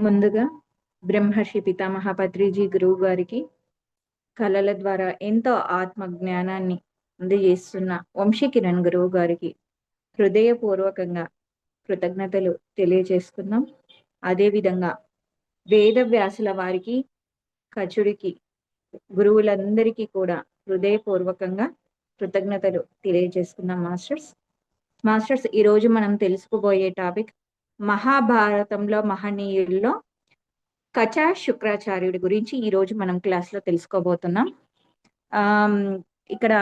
ముందుగా బ్రహ్మర్షి పితామహ పత్రిజీ గురువు గారికి కళల ద్వారా ఎంతో ఆత్మ జ్ఞానాన్ని అందజేస్తున్న వంశీకిరణ్ గురువు గారికి హృదయపూర్వకంగా కృతజ్ఞతలు తెలియజేస్తున్నాం. అదేవిధంగా వేదవ్యాసుల వారికి, కచుడికి, గురువులందరికీ కూడా హృదయపూర్వకంగా కృతజ్ఞతలు తెలియజేస్తున్నాం. మాస్టర్స్ ఈరోజు మనం తెలుసుకోబోయే టాపిక్ మహాభారతంలో మహనీయుల్లో కచ శుక్రాచార్యుడి గురించి ఈ రోజు మనం క్లాస్ లో తెలుసుకోబోతున్నాం. ఆమ్, ఇక్కడ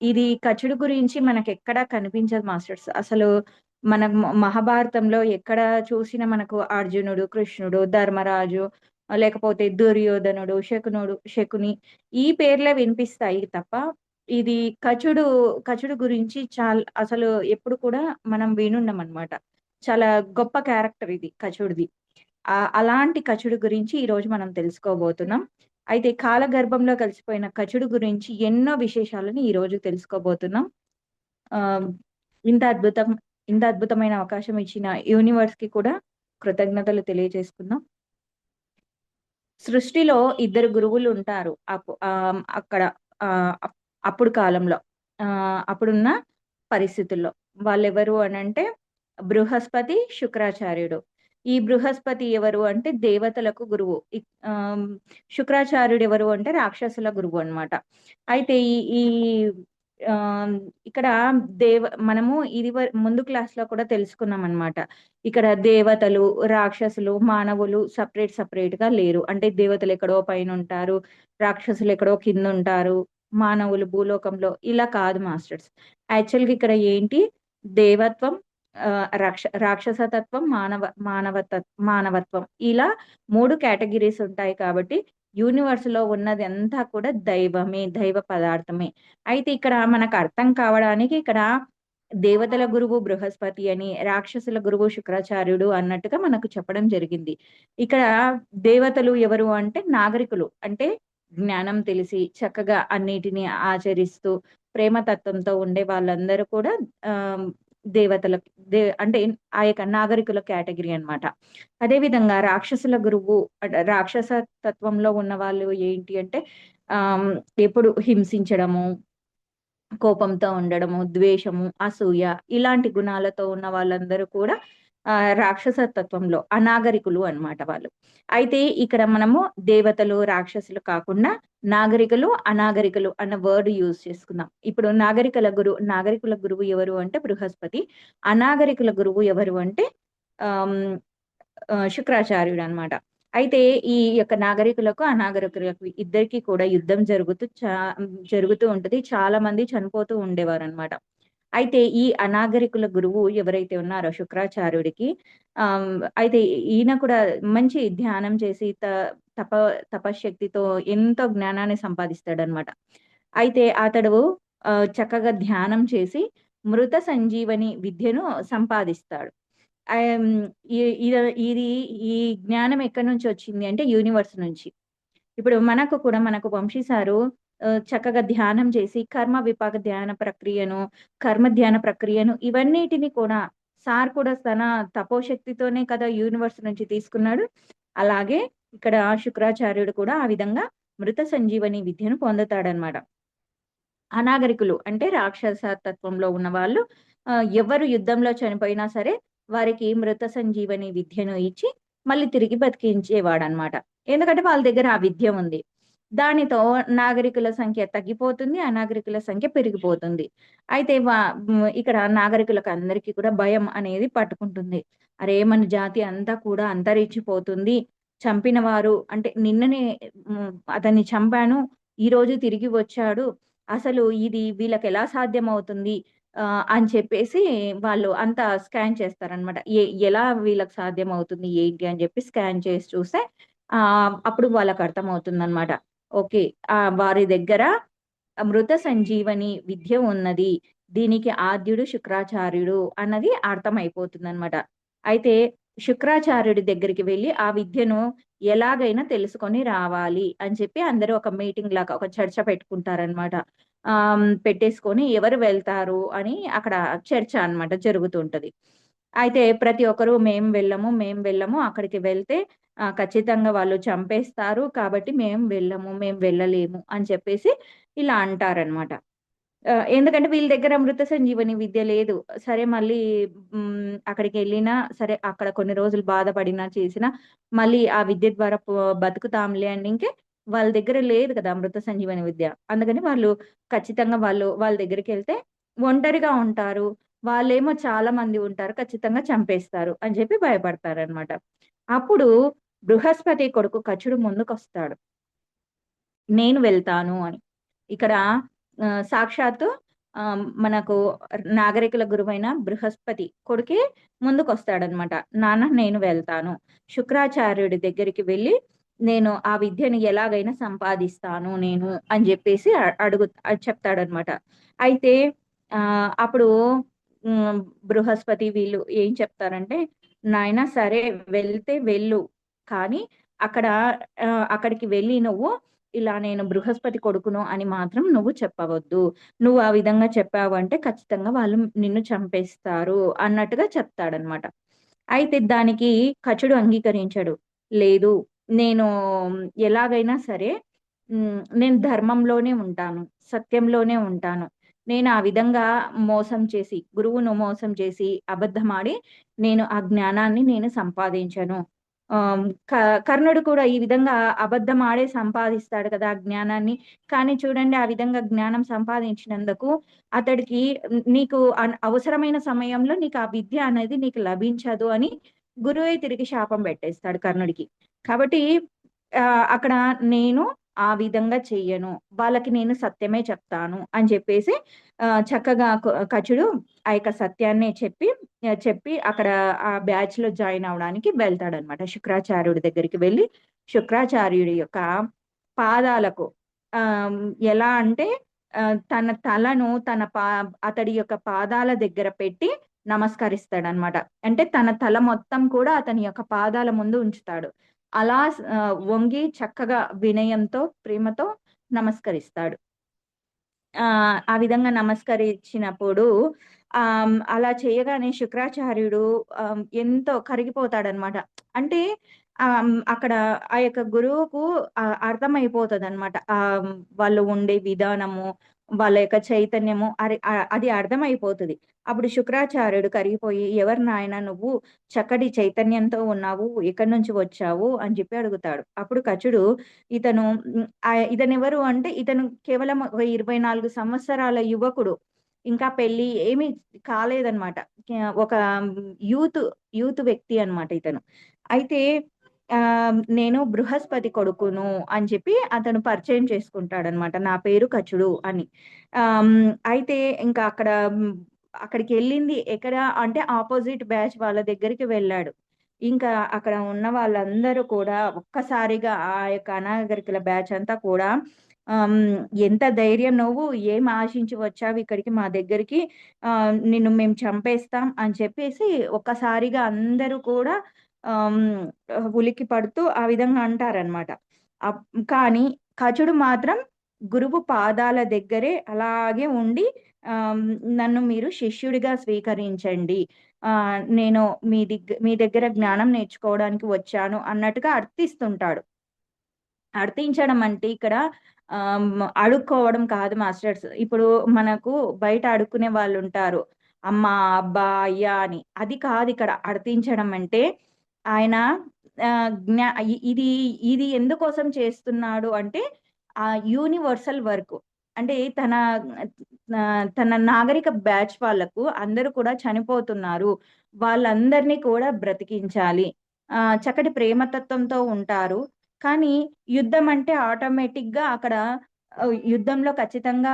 ఇది కచుడు గురించి మనకు ఎక్కడా కనిపించదు మాస్టర్స్. అసలు మన మహాభారతంలో ఎక్కడ చూసినా మనకు అర్జునుడు, కృష్ణుడు, ధర్మరాజు, లేకపోతే దుర్యోధనుడు, శకుని ఈ పేర్లే వినిపిస్తాయి తప్ప ఇది కచుడు గురించి అసలు ఎప్పుడు కూడా మనం వినున్నాం అనమాట. చాలా గొప్ప క్యారెక్టర్ ఇది కచుడిది. అలాంటి కచుడు గురించి ఈ రోజు మనం తెలుసుకోబోతున్నాం. అయితే కాలగర్భంలో కలిసిపోయిన కచుడు గురించి ఎన్నో విశేషాలను ఈ రోజు తెలుసుకోబోతున్నాం. ఆ ఇంత అద్భుతమైన అవకాశం ఇచ్చిన యూనివర్స్ కి కూడా కృతజ్ఞతలు తెలియజేసుకుందాం. సృష్టిలో ఇద్దరు గురువులు ఉంటారు అక్కడ అప్పుడు కాలంలో అప్పుడున్న పరిస్థితుల్లో. వాళ్ళెవరు అనంటే బృహస్పతి, శుక్రాచార్యుడు. ఈ బృహస్పతి ఎవరు అంటే దేవతలకు గురువు. శుక్రాచార్యుడు ఎవరు అంటే రాక్షసుల గురువు అన్నమాట. అయితే ఈ ఆ ఇక్కడ మనము ఇది ముందు క్లాస్ లో కూడా తెలుసుకున్నాం అన్నమాట. ఇక్కడ దేవతలు, రాక్షసులు, మానవులు సపరేట్ గా లేరు. అంటే దేవతలు ఎక్కడో పైన ఉంటారు, రాక్షసులు ఎక్కడో కింద ఉంటారు, మానవులు భూలోకంలో, ఇలా కాదు మాస్టర్స్. యాక్చువల్గా ఇక్కడ ఏంటి, దేవత్వం, రాక్షసతత్వం, మానవత్వం, ఇలా 3 కేటగిరీస్ ఉంటాయి. కాబట్టి యూనివర్స్ లో ఉన్నది అంతా కూడా దైవమే, దైవ పదార్థమే. అయితే ఇక్కడ మనకు అర్థం కావడానికి ఇక్కడ దేవతల గురువు బృహస్పతి అని, రాక్షసుల గురువు శుక్రాచార్యుడు అన్నట్టుగా మనకు చెప్పడం జరిగింది. ఇక్కడ దేవతలు ఎవరు అంటే నాగరికులు, అంటే జ్ఞానం తెలిసి చక్కగా అన్నిటిని ఆచరిస్తూ ప్రేమతత్వంతో ఉండే వాళ్ళందరూ కూడా ఆ దేవతల అంటే ఆ యొక్క నాగరికుల కేటగిరీ అన్నమాట. అదే విధంగా రాక్షసుల గురువు, రాక్షస తత్వంలో ఉన్న వాళ్ళు ఏంటి అంటే ఆ ఎప్పుడు హింసించడము, కోపంతో ఉండడము, ద్వేషము, అసూయ, ఇలాంటి గుణాలతో ఉన్న వాళ్ళందరూ కూడా రాక్షస తత్వంలో అనాగరికులు అన్నమాట వాళ్ళు. అయితే ఇక్కడ మనము దేవతలు, రాక్షసులు కాకుండా నాగరికులు, అనాగరికులు అన్న వర్డ్ యూజ్ చేసుకుందాం. ఇప్పుడు నాగరికుల గురువు ఎవరు అంటే బృహస్పతి, అనాగరికుల గురువు ఎవరు అంటే శుక్రాచార్యుడు అన్నమాట. అయితే ఈ యొక్క నాగరికులకు, అనాగరికులకు ఇద్దరికి కూడా యుద్ధం జరుగుతూ ఉంటది. చాలా మంది చనిపోతూ ఉండేవారు అనమాట. అయితే ఈ అనాగరికుల గురువు ఎవరైతే ఉన్నారో శుక్రాచార్యుడికి, అయితే ఈయన కూడా మంచి ధ్యానం చేసి తప తపశక్తితో ఎంతో జ్ఞానాన్ని సంపాదిస్తాడనమాట. అయితే అతడు చక్కగా ధ్యానం చేసి మృత సంజీవని విద్యను సంపాదిస్తాడు. ఇది ఈ జ్ఞానం ఎక్కడి నుంచి వచ్చింది అంటే యూనివర్స్ నుంచి. ఇప్పుడు మనకు వంశీ సారు చక్కగా ధ్యానం చేసి కర్మ విపాక ధ్యాన ప్రక్రియను, కర్మ ధ్యాన ప్రక్రియను, ఇవన్నిటిని కూడా సార్ కూడా తన తపోశక్తితోనే కదా యూనివర్స్ నుంచి తీసుకున్నాడు. అలాగే ఇక్కడ శుక్రాచార్యుడు కూడా ఆ విధంగా మృత సంజీవని విద్యను పొందుతాడనమాట. అనాగరికులు అంటే రాక్షస తత్వంలో ఉన్న వాళ్ళు ఎవరు యుద్ధంలో చనిపోయినా సరే వారికి మృత సంజీవని విద్యను ఇచ్చి మళ్ళీ తిరిగి బతికించేవాడనమాట. ఎందుకంటే వాళ్ళ దగ్గర ఆ విద్య ఉంది. దానితో నాగరికుల సంఖ్య తగ్గిపోతుంది, అనాగరికుల సంఖ్య పెరిగిపోతుంది. అయితే ఇక్కడ నాగరికులకు అందరికీ కూడా భయం అనేది పట్టుకుంటుంది. అరే, మన జాతి అంతా కూడా అంతరించిపోతుంది, చంపిన వారు అంటే నిన్ననే అతన్ని చంపాను, ఈ రోజు తిరిగి వచ్చాడు, అసలు ఇది వీళ్ళకి ఎలా సాధ్యం అవుతుంది అని చెప్పేసి వాళ్ళు అంతా స్కాన్ చేస్తారనమాట. ఎలా వీళ్ళకి సాధ్యం అవుతుంది ఏంటి అని చెప్పి స్కాన్ చేసి చూస్తే అప్పుడు వాళ్ళకి అర్థమవుతుంది అనమాట. ఓకే, వారి దగ్గర మృత సంజీవని విద్య ఉన్నది, దీనికి ఆద్యుడు శుక్రాచార్యుడు అన్నది అర్థమైపోతుంది అనమాట. అయితే శుక్రాచార్యుడి దగ్గరికి వెళ్ళి ఆ విద్యను ఎలాగైనా తెలుసుకొని రావాలి అని చెప్పి అందరూ ఒక మీటింగ్ లాగా, ఒక చర్చ పెట్టుకుంటారనమాట. పెట్టేసుకొని ఎవరు వెళ్తారు అని అక్కడ చర్చ అన్నమాట జరుగుతుంటది. అయితే ప్రతి ఒక్కరు మేము వెళ్ళము. అక్కడికి వెళ్తే ఖచ్చితంగా వాళ్ళు చంపేస్తారు. కాబట్టి మేము వెళ్ళలేము అని చెప్పేసి ఇలా అంటారనమాట. ఎందుకంటే వీళ్ళ దగ్గర మృత సంజీవని విద్య లేదు. సరే మళ్ళీ అక్కడికెళ్ళినా సరే అక్కడ కొన్ని రోజులు బాధపడినా చేసినా మళ్ళీ ఆ విద్య ద్వారా బతుకుతాంలే అని వాళ్ళ దగ్గర లేదు కదా మృత సంజీవని విద్య. అందుకని వాళ్ళు ఖచ్చితంగా వాళ్ళ దగ్గరికెళ్తే ఒంటరిగా ఉంటారు. వాళ్ళేమో చాలా మంది ఉంటారు. ఖచ్చితంగా చంపేస్తారు అని చెప్పి భయపడతారనమాట. అప్పుడు బృహస్పతి కొడుకు కచుడు ముందుకొస్తాడు. నేను వెళ్తాను అని. ఇక్కడ సాక్షాత్తు మనకు నాగరికుల గురువైన బృహస్పతి కొడుకే ముందుకొస్తాడనమాట. నాన్న నేను వెళ్తాను. శుక్రాచార్యుడి దగ్గరికి వెళ్ళి నేను ఆ విద్యని ఎలాగైనా సంపాదిస్తాను నేను అని జెప్పేసి చెప్తాడనమాట. అయితే అప్పుడు హ్మ్. బృహస్పతి వీళ్ళు ఏం చెప్తారంటే, "నాయనా సరే వెళ్తే వెళ్ళు. కానీ అక్కడ అక్కడికి వెళ్ళి నువ్వు ఇలా నేను బృహస్పతి కొడుకును అని మాత్రం నువ్వు చెప్పవద్దు. నువ్వు ఆ విధంగా చెప్పావంటే ఖచ్చితంగా వాళ్ళు నిన్ను చంపేస్తారు" అన్నట్టుగా చెప్తాడనమాట. అయితే దానికి కచుడు అంగీకరించడు. లేదు నేను ఎలాగైనా సరే నేను ధర్మంలోనే ఉంటాను. సత్యంలోనే ఉంటాను. నేను ఆ విధంగా మోసం చేసి, గురువును మోసం చేసి, అబద్ధమాడి నేను ఆ జ్ఞానాన్ని నేను సంపాదించను. ఆహ్, క కర్ణుడు కూడా ఈ విధంగా అబద్ధమాడే సంపాదిస్తాడు కదా! ఆ జ్ఞానాన్ని. కానీ చూడండి ఆ విధంగా జ్ఞానం సంపాదించినందుకు అతడికి నీకు అవసరమైన సమయంలో నీకు ఆ విద్య అనేది నీకు లభించదు అని గురువే తిరిగి శాపం పెట్టేస్తాడు కర్ణుడికి. కాబట్టి అక్కడ నేను ఆ విధంగా చెయ్యను. వాళ్ళకి నేను సత్యమే చెప్తాను అని చెప్పేసి చక్కగా కచుడు ఆ యొక్క సత్యాన్నే చెప్పి అక్కడ ఆ బ్యాచ్‌లో జాయిన్ అవ్వడానికి వెళ్తాడనమాట. శుక్రాచార్యుడి దగ్గరికి వెళ్లి శుక్రాచార్యుడి యొక్క పాదాలకు ఆహ్, ఎలా అంటే తన తలను అతడి యొక్క పాదాల దగ్గర పెట్టి నమస్కరిస్తాడనమాట. అంటే తన తల మొత్తం కూడా అతని యొక్క పాదాల ముందు ఉంచుతాడు. అలా వంగి చక్కగా వినయంతో, ప్రేమతో నమస్కరిస్తాడు. ఆ విధంగా నమస్కరించినప్పుడు అలా చేయగానే శుక్రాచార్యుడు ఎంతో కరిగిపోతాడనమాట. అంటే అక్కడ ఆ యొక్క గురువుకు అర్థమైపోతదనమాట. వాళ్ళు ఉండే విధానము, వాళ్ళ యొక్క చైతన్యము అది అర్థమైపోతది. అప్పుడు శుక్రాచార్యుడు కరిగిపోయి, "ఎవరు నాయనా నువ్వు? చక్కటి చైతన్యంతో ఉన్నావు. ఎక్కడి నుంచి వచ్చావు?" అని చెప్పి అడుగుతాడు. అప్పుడు కచుడు ఇతను ఇతనెవరు అంటే ఇతను కేవలం ఒక 24 సంవత్సరాల యువకుడు. ఇంకా పెళ్లి ఏమీ కాలేదన్నమాట. ఒక యూత్, యూత్ వ్యక్తి అన్నమాట ఇతను. అయితే నేను బృహస్పతి కొడుకును అని చెప్పి అతను పరిచయం చేసుకుంటాడన్నమాట. నా పేరు కచుడు అని. అయితే ఇంకా అక్కడికెళ్ళింది ఎక్కడ అంటే అపోజిట్ బ్యాచ్ వాళ్ళ దగ్గరికి వెళ్ళాడు. ఇంకా అక్కడ ఉన్న వాళ్ళందరూ కూడా ఒక్కసారిగా ఆ యొక్క అనాగరికుల బ్యాచ్ అంతా కూడా "ఎంత ధైర్యం నువ్వు? ఏం ఆశించి వచ్చావు ఇక్కడికి మా దగ్గరికి? నిన్ను మేము చంపేస్తాం" అని చెప్పేసి ఒక్కసారిగా అందరూ కూడా ఉలిక్కి పడుతూ ఆ విధంగా అంటారనమాట. అప్ కానీ కచుడు మాత్రం గురువు పాదాల దగ్గరే అలాగే ఉండి ఆహ్, "నన్ను మీరు శిష్యుడిగా స్వీకరించండి. నేను మీ దగ్గర జ్ఞానం నేర్చుకోవడానికి వచ్చాను" అన్నట్టుగా అర్థిస్తుంటాడు. అర్థించడం అంటే ఇక్కడ అడుక్కోవడం కాదు మాస్టర్స్. ఇప్పుడు మనకు బయట అడుక్కునే వాళ్ళుంటారు. అమ్మ, అబ్బా, అయ్యా అని. అది కాదిక్కడ అర్థించడం అంటే ఆయన ఆహ్, జ్ఞా ఇ ఇది ఇది ఎందుకోసం చేస్తున్నాడు అంటే యూనివర్సల్ వర్క్. అంటే తన నాగరిక బ్యాచ్ వాళ్ళకు అందరూ కూడా చనిపోతున్నారు. వాళ్ళందరిని కూడా బ్రతికించాలి. చక్కటి ప్రేమతత్వంతో ఉంటారు. కానీ యుద్ధం అంటే ఆటోమేటిక్‌గా అక్కడ యుద్ధంలో ఖచ్చితంగా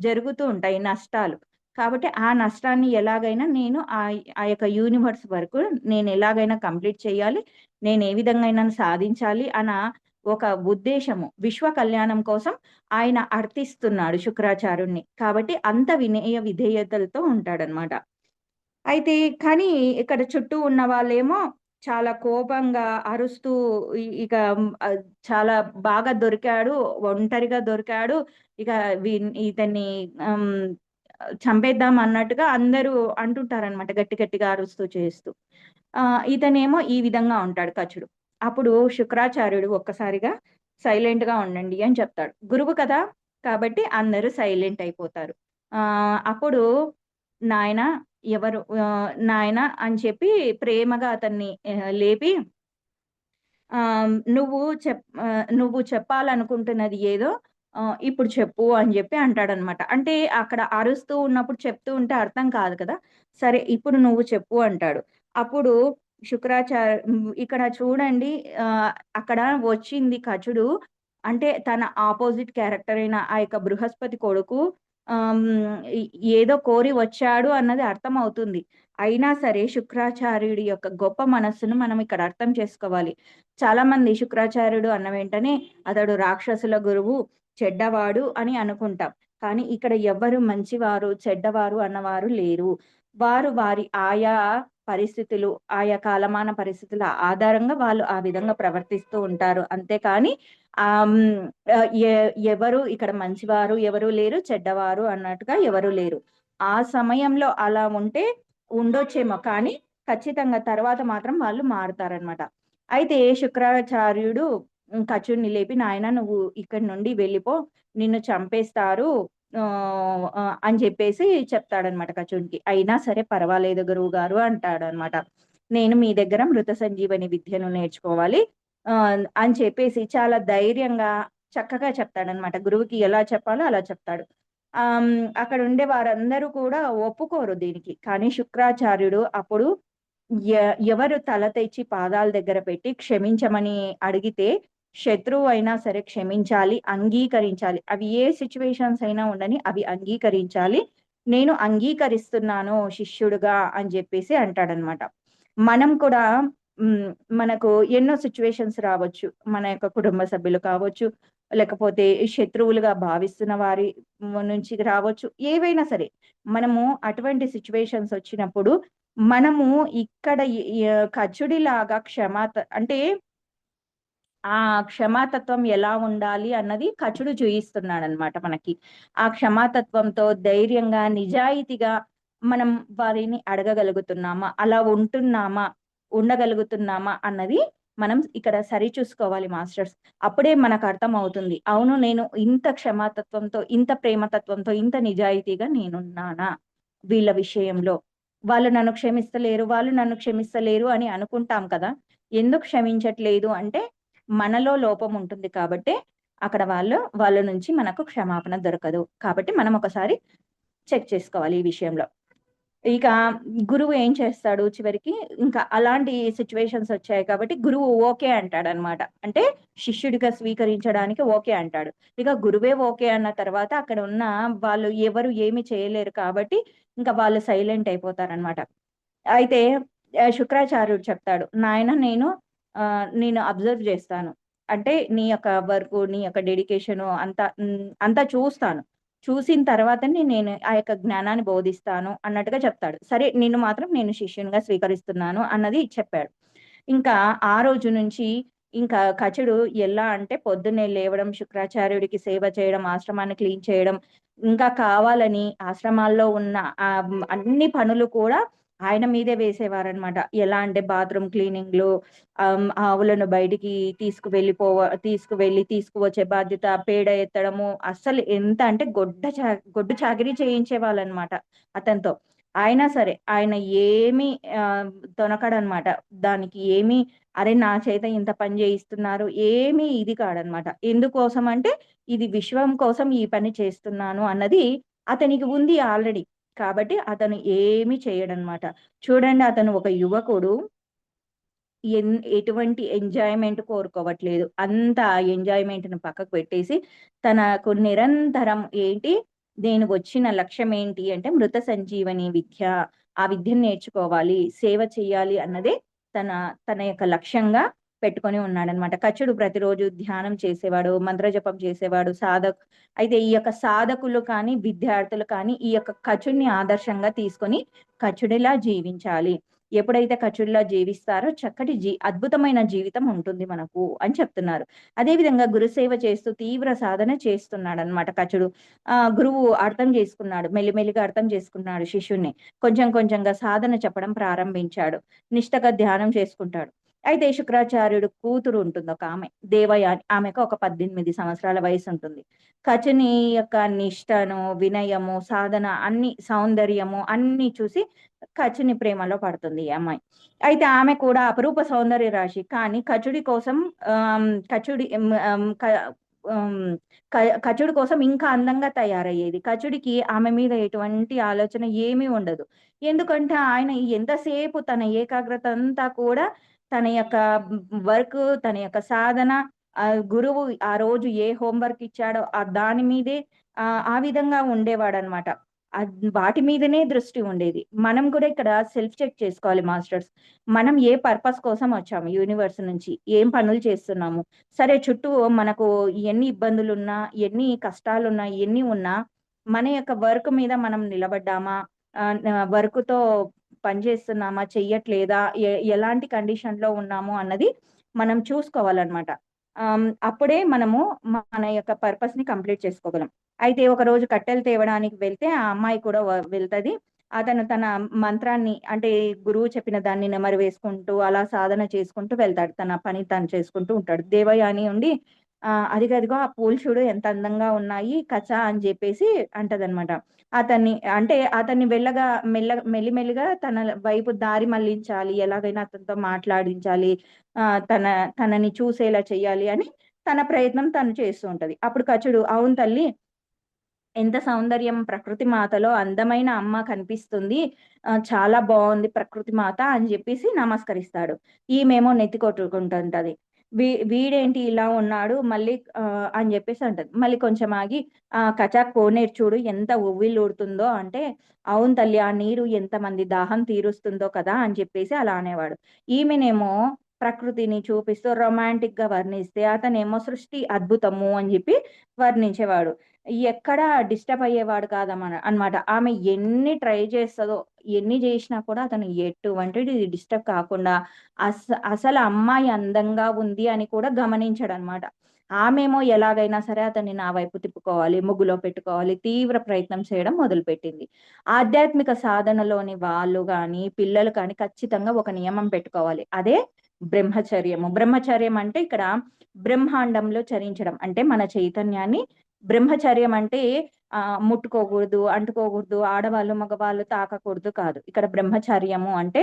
జరుగుతూ ఉంటాయి నష్టాలు. కాబట్టి ఆ నష్టాన్ని ఎలాగైనా నేను ఆ యొక్క యూనివర్స్ వరకు నేనెలాగైనా కంప్లీట్ చేయాలి. నేను ఏ విధంగా అయినా సాధించాలి ఒక ఉద్దేశము, విశ్వ కళ్యాణం కోసం ఆయన అర్థిస్తున్నాడు శుక్రాచార్యుడిని. కాబట్టి అంత వినయ విధేయతలతో ఉంటాడనమాట. అయితే కానీ ఇక్కడ చుట్టూ ఉన్న వాళ్ళేమో చాలా కోపంగా అరుస్తూ ఇక చాలా బాగా దొరికాడు. ఒంటరిగా దొరికాడు. ఇక ఇతన్ని హ్మ్. చంపేద్దాం అన్నట్టుగా అందరూ అంటుంటారనమాట గట్టి గట్టిగా అరుస్తూ చేస్తూ. ఇతనేమో ఈ విధంగా ఉంటాడు కచుడు. అప్పుడు శుక్రాచార్యుడు ఒక్కసారిగా సైలెంట్‌గా ఉండండి అని చెప్తాడు. గురువు కదా! కాబట్టి అందరూ సైలెంట్ అయిపోతారు. అప్పుడు నాయనా నాయనా అని చెప్పి ప్రేమగా అతన్ని లేపి నువ్వు చెప్పాలనుకుంటున్నది ఏదో ఇప్పుడు చెప్పు అని జెప్పి అంటాడనమాట. అంటే అక్కడ అరుస్తూ ఉన్నప్పుడు చెప్తూ ఉంటే అర్థం కాదు కదా! సరే ఇప్పుడు నువ్వు చెప్పు అంటాడు. అప్పుడు ఇక్కడ చూడండి అక్కడ వచ్చింది కచుడు అంటే తన అపోజిట్ క్యారెక్టర్ అయిన ఆ యొక్క బృహస్పతి కొడుకు ఆహ్, హ్మ్, ఏదో కోరి వచ్చాడు అన్నది అర్థమవుతుంది. అయినా సరే శుక్రాచార్యుడి యొక్క గొప్ప మనస్సును మనం ఇక్కడ అర్థం చేసుకోవాలి. చాలామంది శుక్రాచార్యుడు అన్న వెంటనే అతడు రాక్షసుల గురువు, చెడ్డవాడు అని అనుకుంటాం. కానీ ఇక్కడ ఎవ్వరు మంచివారు, చెడ్డవారు అన్నవారు లేరు. వారు వారి ఆయా పరిస్థితులు, ఆయా కాలమాన పరిస్థితుల ఆధారంగా వాళ్ళు ఆ విధంగా ప్రవర్తిస్తూ ఉంటారు. అంతేకాని ఆహ్, హ్మ్, ఎవరు ఇక్కడ మంచివారు ఎవరు లేరు, చెడ్డవారు అన్నట్టుగా ఎవరు లేరు. ఆ సమయంలో అలా ఉంటే ఉండొచ్చేమో కానీ ఖచ్చితంగా తర్వాత మాత్రం వాళ్ళు మారుతారనమాట. అయితే శుక్రాచార్యుడు కచుడిని లేపి, "నాయనా నువ్వు ఇక్కడి నుండి వెళ్ళిపో. నిన్ను చంపేస్తారు" అని చెప్పేసి చెప్తాడనమాట కచుడికి. "అయినా సరే పర్వాలేదు గురువుగారు" అంటాడనమాట. "నేను మీ దగ్గర మృత సంజీవని విద్యను నేర్చుకోవాలి" అని చెప్పేసి చాలా ధైర్యంగా, చక్కగా చెప్తాడనమాట. గురువుకి ఎలా చెప్పాలో అలా చెప్తాడు. అక్కడుండే వారందరూ కూడా ఒప్పుకోరు దీనికి. కానీ శుక్రాచార్యుడు అప్పుడు ఎ ఎవరు తల తెచ్చి పాదాల దగ్గర పెట్టి క్షమించమని అడిగితే, శత్రువైనా సరే క్షమించాలి, అంగీకరించాలి. అవి ఏ సిట్యుయేషన్స్ అయినా ఉండని అవి అంగీకరించాలి. నేను అంగీకరిస్తున్నాను శిష్యుడుగా అని జెప్పేసి అంటాడనమాట. మనం కూడా హ్మ్. మనకు ఎన్నో సిట్యుయేషన్స్ రావచ్చు. మన యొక్క కుటుంబ సభ్యులు కావచ్చు, లేకపోతే శత్రువులుగా భావిస్తున్న వారి నుంచి రావచ్చు. ఏవైనా సరే. మనము అటువంటి సిట్యుయేషన్స్ వచ్చినప్పుడు మనము ఇక్కడ కచుడిలాగా అంటే ఆ క్షమాతత్వం ఎలా ఉండాలి అన్నది కచుడు చూయిస్తున్నాడనమాట మనకి. ఆ క్షమాతత్వంతో ధైర్యంగా, నిజాయితీగా మనం వారిని అడగగలుగుతున్నామా? అలా ఉండగలుగుతున్నామా? అన్నది మనం ఇక్కడ సరిచూసుకోవాలి మాస్టర్స్. అప్పుడే మనకర్థమవుతుంది. అవును నేను ఇంత క్షమాతత్వంతో, ఇంత ప్రేమతత్వంతో, ఇంత నిజాయితీగా నేనున్నానా వీళ్ళ విషయంలో? వాళ్ళు నన్ను క్షమిస్తలేరు అని అనుకుంటాం కదా! ఎందుకు క్షమించట్లేదు అంటే మనలో లోపం ఉంటుంది కాబట్టే అక్కడ వాళ్ళ నుంచి మనకు క్షమాపణ దొరకదు. కాబట్టి మనం ఒకసారి చెక్ చేసుకోవాలి ఈ విషయంలో. ఇక గురువు ఏం చేస్తాడు చివరికి ఇంకా అలాంటి సిట్యుయేషన్స్ వచ్చాయి కాబట్టి గురువు ఓకే అంటాడనమాట. అంటే శిష్యుడిగా స్వీకరించడానికి ఓకే అంటాడు. ఇక గురువే ఓకే అన్న తర్వాత అక్కడ ఉన్న వాళ్ళు ఎవరు ఏమి చేయలేరు కాబట్టి ఇంకా వాళ్ళు సైలెంట్ అయిపోతారనమాట. అయితే శుక్రాచార్యుడు చెప్తాడు, "నాయన నేను అబ్జర్వ్ చేస్తాను. అంటే నీ యొక్క వర్కు, నీ యొక్క డెడికేషను అంతా చూస్తాను. చూసిన తర్వాతనే నేను ఆ యొక్క జ్ఞానాన్ని బోధిస్తాను" అన్నట్టుగా చెప్తాడు. సరే నేను శిష్యునిగా స్వీకరిస్తున్నాను అన్నది చెప్పాడు. ఇంకా ఆ రోజు నుంచి ఇంకా కచుడు ఎలా అంటే పొద్దున్నే లేవడం, శుక్రాచార్యుడికి సేవ చేయడం, ఆశ్రమాన్ని క్లీన్ చేయడం, ఇంకా కావాలని ఆశ్రమాల్లో ఉన్న అన్ని పనులు కూడా ఆయన మీదే వేసేవారనమాట. ఎలా అంటే బాత్రూమ్ క్లీనింగ్‌లు, ఆవులను బయటికి తీసుకువచ్చే బాధ్యత, పేడ ఎత్తడము, అస్సలు ఎంత అంటే గొడ్డు చాకిరీ చేయించేవాళ్ళనమాట అతనితో. అయినా సరే ఆయన ఏమి తొనకడనమాట. దానికి ఏమి అరే! నా చేత ఇంత పని చేయిస్తున్నారు. ఏమీ ఇది కాడనమాట. ఎందుకోసం అంటే ఇది విశ్వం కోసం ఈ పని చేస్తున్నాను అన్నది అతనికి ఉంది ఆల్రెడీ. కాబట్టి అతను ఏమి చేయడనమాట. చూడండి అతను ఒక యువకుడు ఎటువంటి ఎంజాయ్‌మెంట్ కోరుకోవట్లేదు. అంత ఎంజాయ్‌మెంట్‌ని పక్కకు పెట్టేసి, తనకు నిరంతరం నేను వచ్చిన లక్ష్యం ఏంటి అంటే మృత సంజీవని విద్య. ఆ విద్యను నేర్చుకోవాలి, సేవ చేయాలి అన్నదే తన తన యొక్క లక్ష్యంగా పెట్టుకొని ఉన్నాడనమాట. కచుడు ప్రతిరోజు ధ్యానం చేసేవాడు, మంత్రజపం చేసేవాడు. అయితే ఈ యొక్క సాధకులు కానీ, విద్యార్థులు కానీ ఈ యొక్క కచుడిని ఆదర్శంగా తీసుకొని కచుడిలా జీవించాలి. ఎప్పుడైతే కచుడిలా జీవిస్తారో చక్కటి అద్భుతమైన జీవితం ఉంటుంది మనకు అని చెప్తున్నారు. అదేవిధంగా గురుసేవ చేస్తూ తీవ్ర సాధన చేస్తున్నాడు అనమాట కచుడు. గురువు అర్థం చేసుకున్నాడు, మెల్లిమెల్లిగా అర్థం చేసుకున్నాడు శిష్యుణ్ణి. కొంచెం కొంచెంగా సాధన చెప్పడం ప్రారంభించాడు. నిష్టగా ధ్యానం చేసుకుంటాడు. అయితే శుక్రాచార్యుడు కూతురు ఉంటుంది ఒక ఆమె, దేవయాని. ఆమెకు ఒక 18 సంవత్సరాల వయసు ఉంటుంది. కచుని యొక్క నిష్టను, వినయము, సాధన, అన్ని సౌందర్యము అన్ని చూసి కచుని ప్రేమలో పడుతుంది ఈ అమ్మాయి. అయితే ఆమె కూడా అపరూప సౌందర్య రాశి. కానీ కచుడి కోసం కచుడి కచుడి కోసం ఇంకా అందంగా తయారయ్యేది. కచుడికి ఆమె మీద ఎటువంటి ఆలోచన ఏమీ ఉండదు. ఎందుకంటే ఆయన ఎంతసేపు తన ఏకాగ్రత అంతా కూడా తన యొక్క వర్క్, తన యొక్క సాధన, గురువు ఆ రోజు ఏ హోంవర్క్ ఇచ్చాడో దాని మీదే ఆ విధంగా ఉండేవాడనమాట. వాటి మీదనే దృష్టి ఉండేది. మనం కూడా ఇక్కడ సెల్ఫ్ చెక్ చేసుకోవాలి మాస్టర్స్. మనం ఏ పర్పస్ కోసం వచ్చాము యూనివర్స్ నుంచి? ఏం పనులు చేస్తున్నాము? సరే, చుట్టూ మనకు ఎన్ని ఇబ్బందులున్నా, ఎన్ని కష్టాలున్నా, ఎన్ని ఉన్నా మన యొక్క వర్క్ మీద మనం నిలబడ్డామా? వర్క్‌తో పని చేస్తున్నామా? చెయ్యట్లేదా? ఎలాంటి కండిషన్‌లో ఉన్నాము అన్నది మనం చూసుకోవాలన్నమాట. అప్పుడే మనము మన యొక్క పర్పస్‌ని కంప్లీట్ చేసుకోగలం. అయితే ఒకరోజు కట్టెలు తేవడానికి వెళ్తే ఆ అమ్మాయి కూడా వెళ్తది. అతను తన మంత్రాన్ని, అంటే గురువు చెప్పిన దాన్ని నెమరు వేసుకుంటూ అలా సాధన చేసుకుంటూ వెళ్తాడు. తన పని తను చేసుకుంటూ ఉంటాడు. దేవయాని ఉండి అదిగదిగో ఆ పూలు చూడు ఎంత అందంగా ఉన్నాయి కచా అని చెప్పేసి అంటదనమాట. అతన్ని మెల్లిమెల్లిగా తన వైపు దారి మళ్లించాలి, ఎలాగైనా అతనితో మాట్లాడించాలి, తనని చూసేలా చెయ్యాలి అని తన ప్రయత్నం తను చేస్తూ ఉంటది. అప్పుడు కచుడు, అవును తల్లి, ఎంత సౌందర్యం ప్రకృతి మాతలో, అందమైన అమ్మ కనిపిస్తుంది. చాలా బావుంది ప్రకృతి మాత అని జెప్పేసి నమస్కరిస్తాడు. ఈమేమో నెత్తి కొట్టుకుంటుంటది. వీడేంటి ఇలా ఉన్నాడు మళ్ళీ అని జెప్పేసి అంటది. మళ్ళీ కొంచెం ఆగి కచాక్ కోనేరు చూడు ఎంత ఉవ్విళ్ళూరుతుందో అంటే, అవును తల్లి, ఆ నీరు ఎంతమంది దాహం తీరుస్తుందో కదా అని చెప్పేసి అలా అనేవాడు. ఈమెనేమో ప్రకృతిని చూపిస్తూ రొమాంటిక్‌గా వర్ణిస్తే, అతనేమో సృష్టి అద్భుతము అని జెప్పి వర్ణించేవాడు. ఎక్కడ డిస్టర్బ్ అయ్యేవాడు అన్నమాట. ఆమె ఎన్ని ట్రై చేస్తదో, ఎన్ని చేసినా కూడా అతను ఎటువంటిది డిస్టర్బ్ కాకుండా అసలు అమ్మాయి అందంగా ఉంది అని కూడా గమనించడనమాట. ఆమేమో ఎలాగైనా సరే అతన్ని నా వైపు తిప్పుకోవాలి, ముగ్గులో పెట్టుకోవాలి, తీవ్ర ప్రయత్నం చేయడం మొదలుపెట్టింది. ఆధ్యాత్మిక సాధనలోని వాళ్ళు గాని, పిల్లలు కానీ ఖచ్చితంగా ఒక నియమం పెట్టుకోవాలి. అదే బ్రహ్మచర్యము. బ్రహ్మచర్యం అంటే ఇక్కడ బ్రహ్మాండంలో చరించడం. అంటే మన చైతన్యాన్ని, బ్రహ్మచర్యం అంటే ముట్టుకోకూడదు, అంటుకోకూడదు, ఆడవాళ్ళు, మగవాళ్ళు తాకకూడదు కాదు. ఇక్కడ బ్రహ్మచర్యము అంటే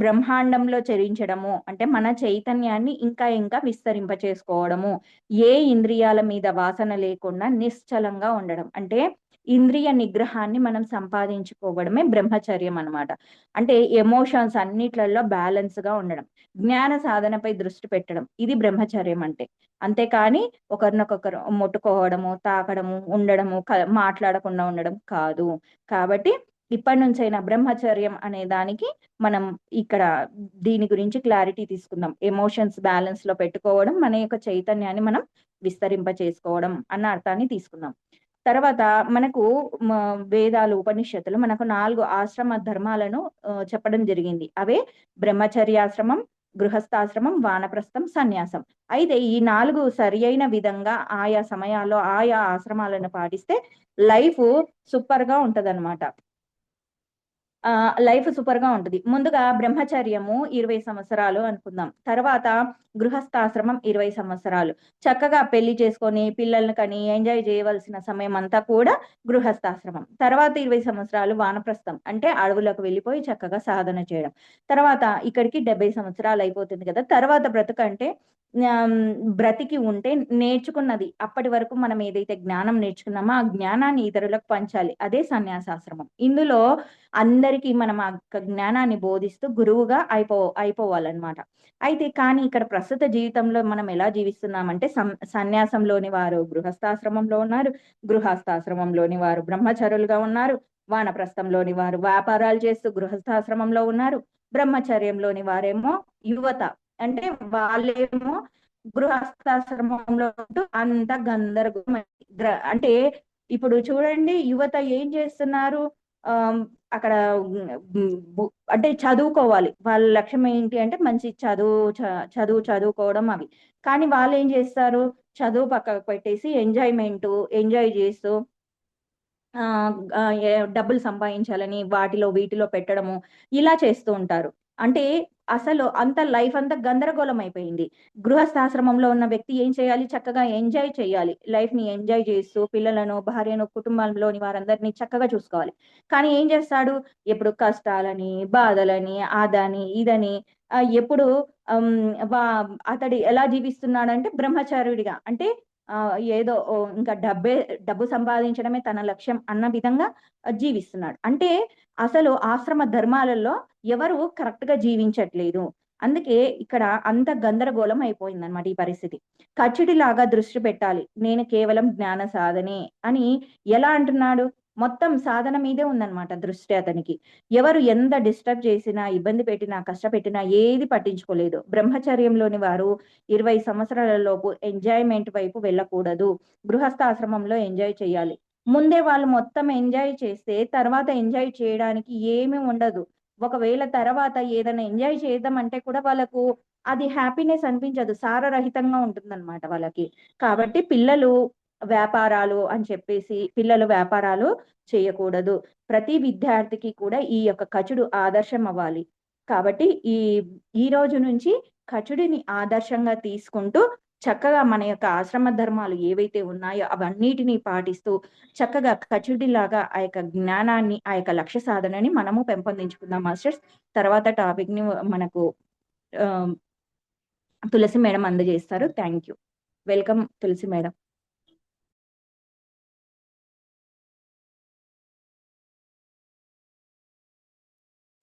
బ్రహ్మాండంలో చరించడము. అంటే మన చైతన్యాన్ని ఇంకా ఇంకా విస్తరింప చేసుకోవడము. ఏ ఇంద్రియాల మీద వాసన లేకుండా నిశ్చలంగా ఉండడం. అంటే ఇంద్రియ నిగ్రహాన్ని మనం సంపాదించుకోవడమే బ్రహ్మచర్యం అన్నమాట. అంటే ఎమోషన్స్ అన్నిట్లలో బ్యాలెన్స్‌గా ఉండడం. జ్ఞాన సాధనపై దృష్టి పెట్టడం. ఇది బ్రహ్మచర్యం అంటే. అంతేకాని ఒకరినొకరు ముట్టుకోవడము, తాకడము, ఉండడము, మాట్లాడకుండా ఉండడం కాదు. కాబట్టి ఇప్పటినుంచైనా బ్రహ్మచర్యం అనే దానికి మనం ఇక్కడ దీని గురించి క్లారిటీ తీసుకుందాం. ఎమోషన్స్ బ్యాలెన్స్‌లో పెట్టుకోవడం, మన యొక్క చైతన్యాన్ని మనం విస్తరింప చేసుకోవడం అన్న అర్థాన్ని తీసుకుందాం. తర్వాత మనకు వేదాలు, ఉపనిషత్తులు మనకు 4 ఆశ్రమ ధర్మాలను చెప్పడం జరిగింది. అవే బ్రహ్మచర్యాశ్రమం, గృహస్థాశ్రమం, వానప్రస్థం, సన్యాసం. అయితే ఈ 4 సరియైన విధంగా ఆయా సమయాల్లో ఆయా ఆశ్రమాలను పాటిస్తే లైఫ్ సూపర్‌గా ఉంటదనమాట. లైఫ్ సూపర్‌గా ఉంటది. ముందుగా బ్రహ్మచర్యము 20 సంవత్సరాలు అనుకుందాం. తర్వాత గృహస్థాశ్రమం 20 సంవత్సరాలు. చక్కగా పెళ్లి చేసుకొని, పిల్లల్ని కని, ఎంజాయ్ చేయవలసిన సమయం అంతా కూడా గృహస్థాశ్రమం. తర్వాత 20 సంవత్సరాలు వానప్రస్థం. అంటే అడవులకు వెళ్ళిపోయి చక్కగా సాధన చేయడం. తర్వాత ఇక్కడికి 70 సంవత్సరాలు అయిపోతుంది కదా! తర్వాత బ్రతుకంటే బ్రతికి ఉంటే నేర్చుకున్నది, అప్పటి వరకు మనం ఏదైతే జ్ఞానం నేర్చుకున్నామో, ఆ జ్ఞానాన్ని ఇతరులకు పంచాలి. అదే సన్యాసాశ్రమం. ఇందులో అందరికీ మనం ఆ జ్ఞానాన్ని బోధిస్తూ గురువుగా అయిపోవాలన్నమాట. అయితే కానీ ఇక్కడ ప్రస్తుత జీవితంలో మనం ఎలా జీవిస్తున్నామంటే, సన్యాసంలోని వారు గృహస్థాశ్రమంలో ఉన్నారు, గృహస్థాశ్రమంలోని వారు బ్రహ్మచారులుగా ఉన్నారు, వానప్రస్థంలోని వారు వ్యాపారాలు చేస్తూ గృహస్థాశ్రమంలో ఉన్నారు, బ్రహ్మచర్యంలోని వారేమో యువత. అంటే వాళ్ళేమో గృహస్థాశ్రమంలో ఉంటూ అంత గందరగోళం. అంటే ఇప్పుడు చూడండి, యువత ఏం చేస్తున్నారు? అక్కడ అంటే చదువుకోవాలి. వాళ్ళ లక్ష్యం ఏంటి అంటే మంచి చదువుకోవడం అవి. కానీ వాళ్ళు ఏం చేస్తారు, చదువు పక్కకు పెట్టేసి ఎంజాయ్ చేస్తూ డబ్బులు సంపాదించాలని వాటిలో వీటిలో పెట్టడము ఇలా చేస్తూ ఉంటారు. అంటే అసలు అంత లైఫ్ అంతా గందరగోళం అయిపోయింది. గృహస్థాశ్రమంలో ఉన్న వ్యక్తి ఏం చేయాలి? చక్కగా ఎంజాయ్ చేయాలి. లైఫ్‌ని ఎంజాయ్ చేస్తూ పిల్లలను, భార్యను, కుటుంబంలోని వారందరిని చక్కగా చూసుకోవాలి. కానీ ఏం చేస్తాడు? ఎప్పుడు కష్టాలని, బాధలని, అదని, ఇదని ఎప్పుడు ఆహ్, హ్మ్, వా అతడు ఎలా జీవిస్తున్నాడంటే బ్రహ్మచారుడిగా. అంటే ఏదో ఇంకా డబ్బు సంపాదించడమే తన లక్ష్యం అన్న విధంగా జీవిస్తున్నాడు. అంటే అసలు ఆశ్రమ ధర్మాలలో ఎవరు కరెక్ట్‌గా జీవించట్లేదు. అందుకే ఇక్కడ అంత గందరగోళం అయిపోయిందన్నమాట ఈ పరిస్థితి. కచిడిలాగా దృష్టి పెట్టాలి. నేను కేవలం జ్ఞాన సాధనే అని ఎలా అంటున్నాడు? మొత్తం సాధన మీదే ఉందన్నమాట దృష్టి అతనికి. ఎవరు ఎంత డిస్టర్బ్ చేసినా, ఇబ్బంది పెట్టినా, కష్టపెట్టినా ఏది పట్టించుకోలేదు. బ్రహ్మచర్యంలోని వారు 20 సంవత్సరాల లోపు ఎంజాయ్‌మెంట్ వైపు వెళ్ళకూడదు. గృహస్థాశ్రమంలో ఎంజాయ్ చేయాలి. ముందే వాళ్ళు మొత్తం ఎంజాయ్ చేస్తే తర్వాత ఎంజాయ్ చేయడానికి ఏమీ ఉండదు. ఒకవేళ తర్వాత ఏదైనా ఎంజాయ్ చేద్దామంటే కూడా వాళ్ళకు అది హ్యాపీనెస్ అనిపించదు. సారరహితంగా ఉంటుందన్నమాట వాళ్ళకి. కాబట్టి పిల్లలు వ్యాపారాలు చేయకూడదు. ప్రతి విద్యార్థికి కూడా ఈ యొక్క కచుడు ఆదర్శం అవ్వాలి. కాబట్టి ఈ ఈ రోజు నుంచి కచుడిని ఆదర్శంగా తీసుకుంటూ చక్కగా మన యొక్క ఆశ్రమ ధర్మాలు ఏవైతే ఉన్నాయో అవన్నిటిని పాటిస్తూ చక్కగా కచుడిలాగా ఆ యొక్క జ్ఞానాన్ని, ఆ యొక్క లక్ష్య సాధనని మనము పెంపొందించుకుందాం మాస్టర్స్. తర్వాత టాపిక్‌ని మనకు ఆహ్, తులసి మేడం అందజేస్తారు. Thank you. Welcome Tulasi madam.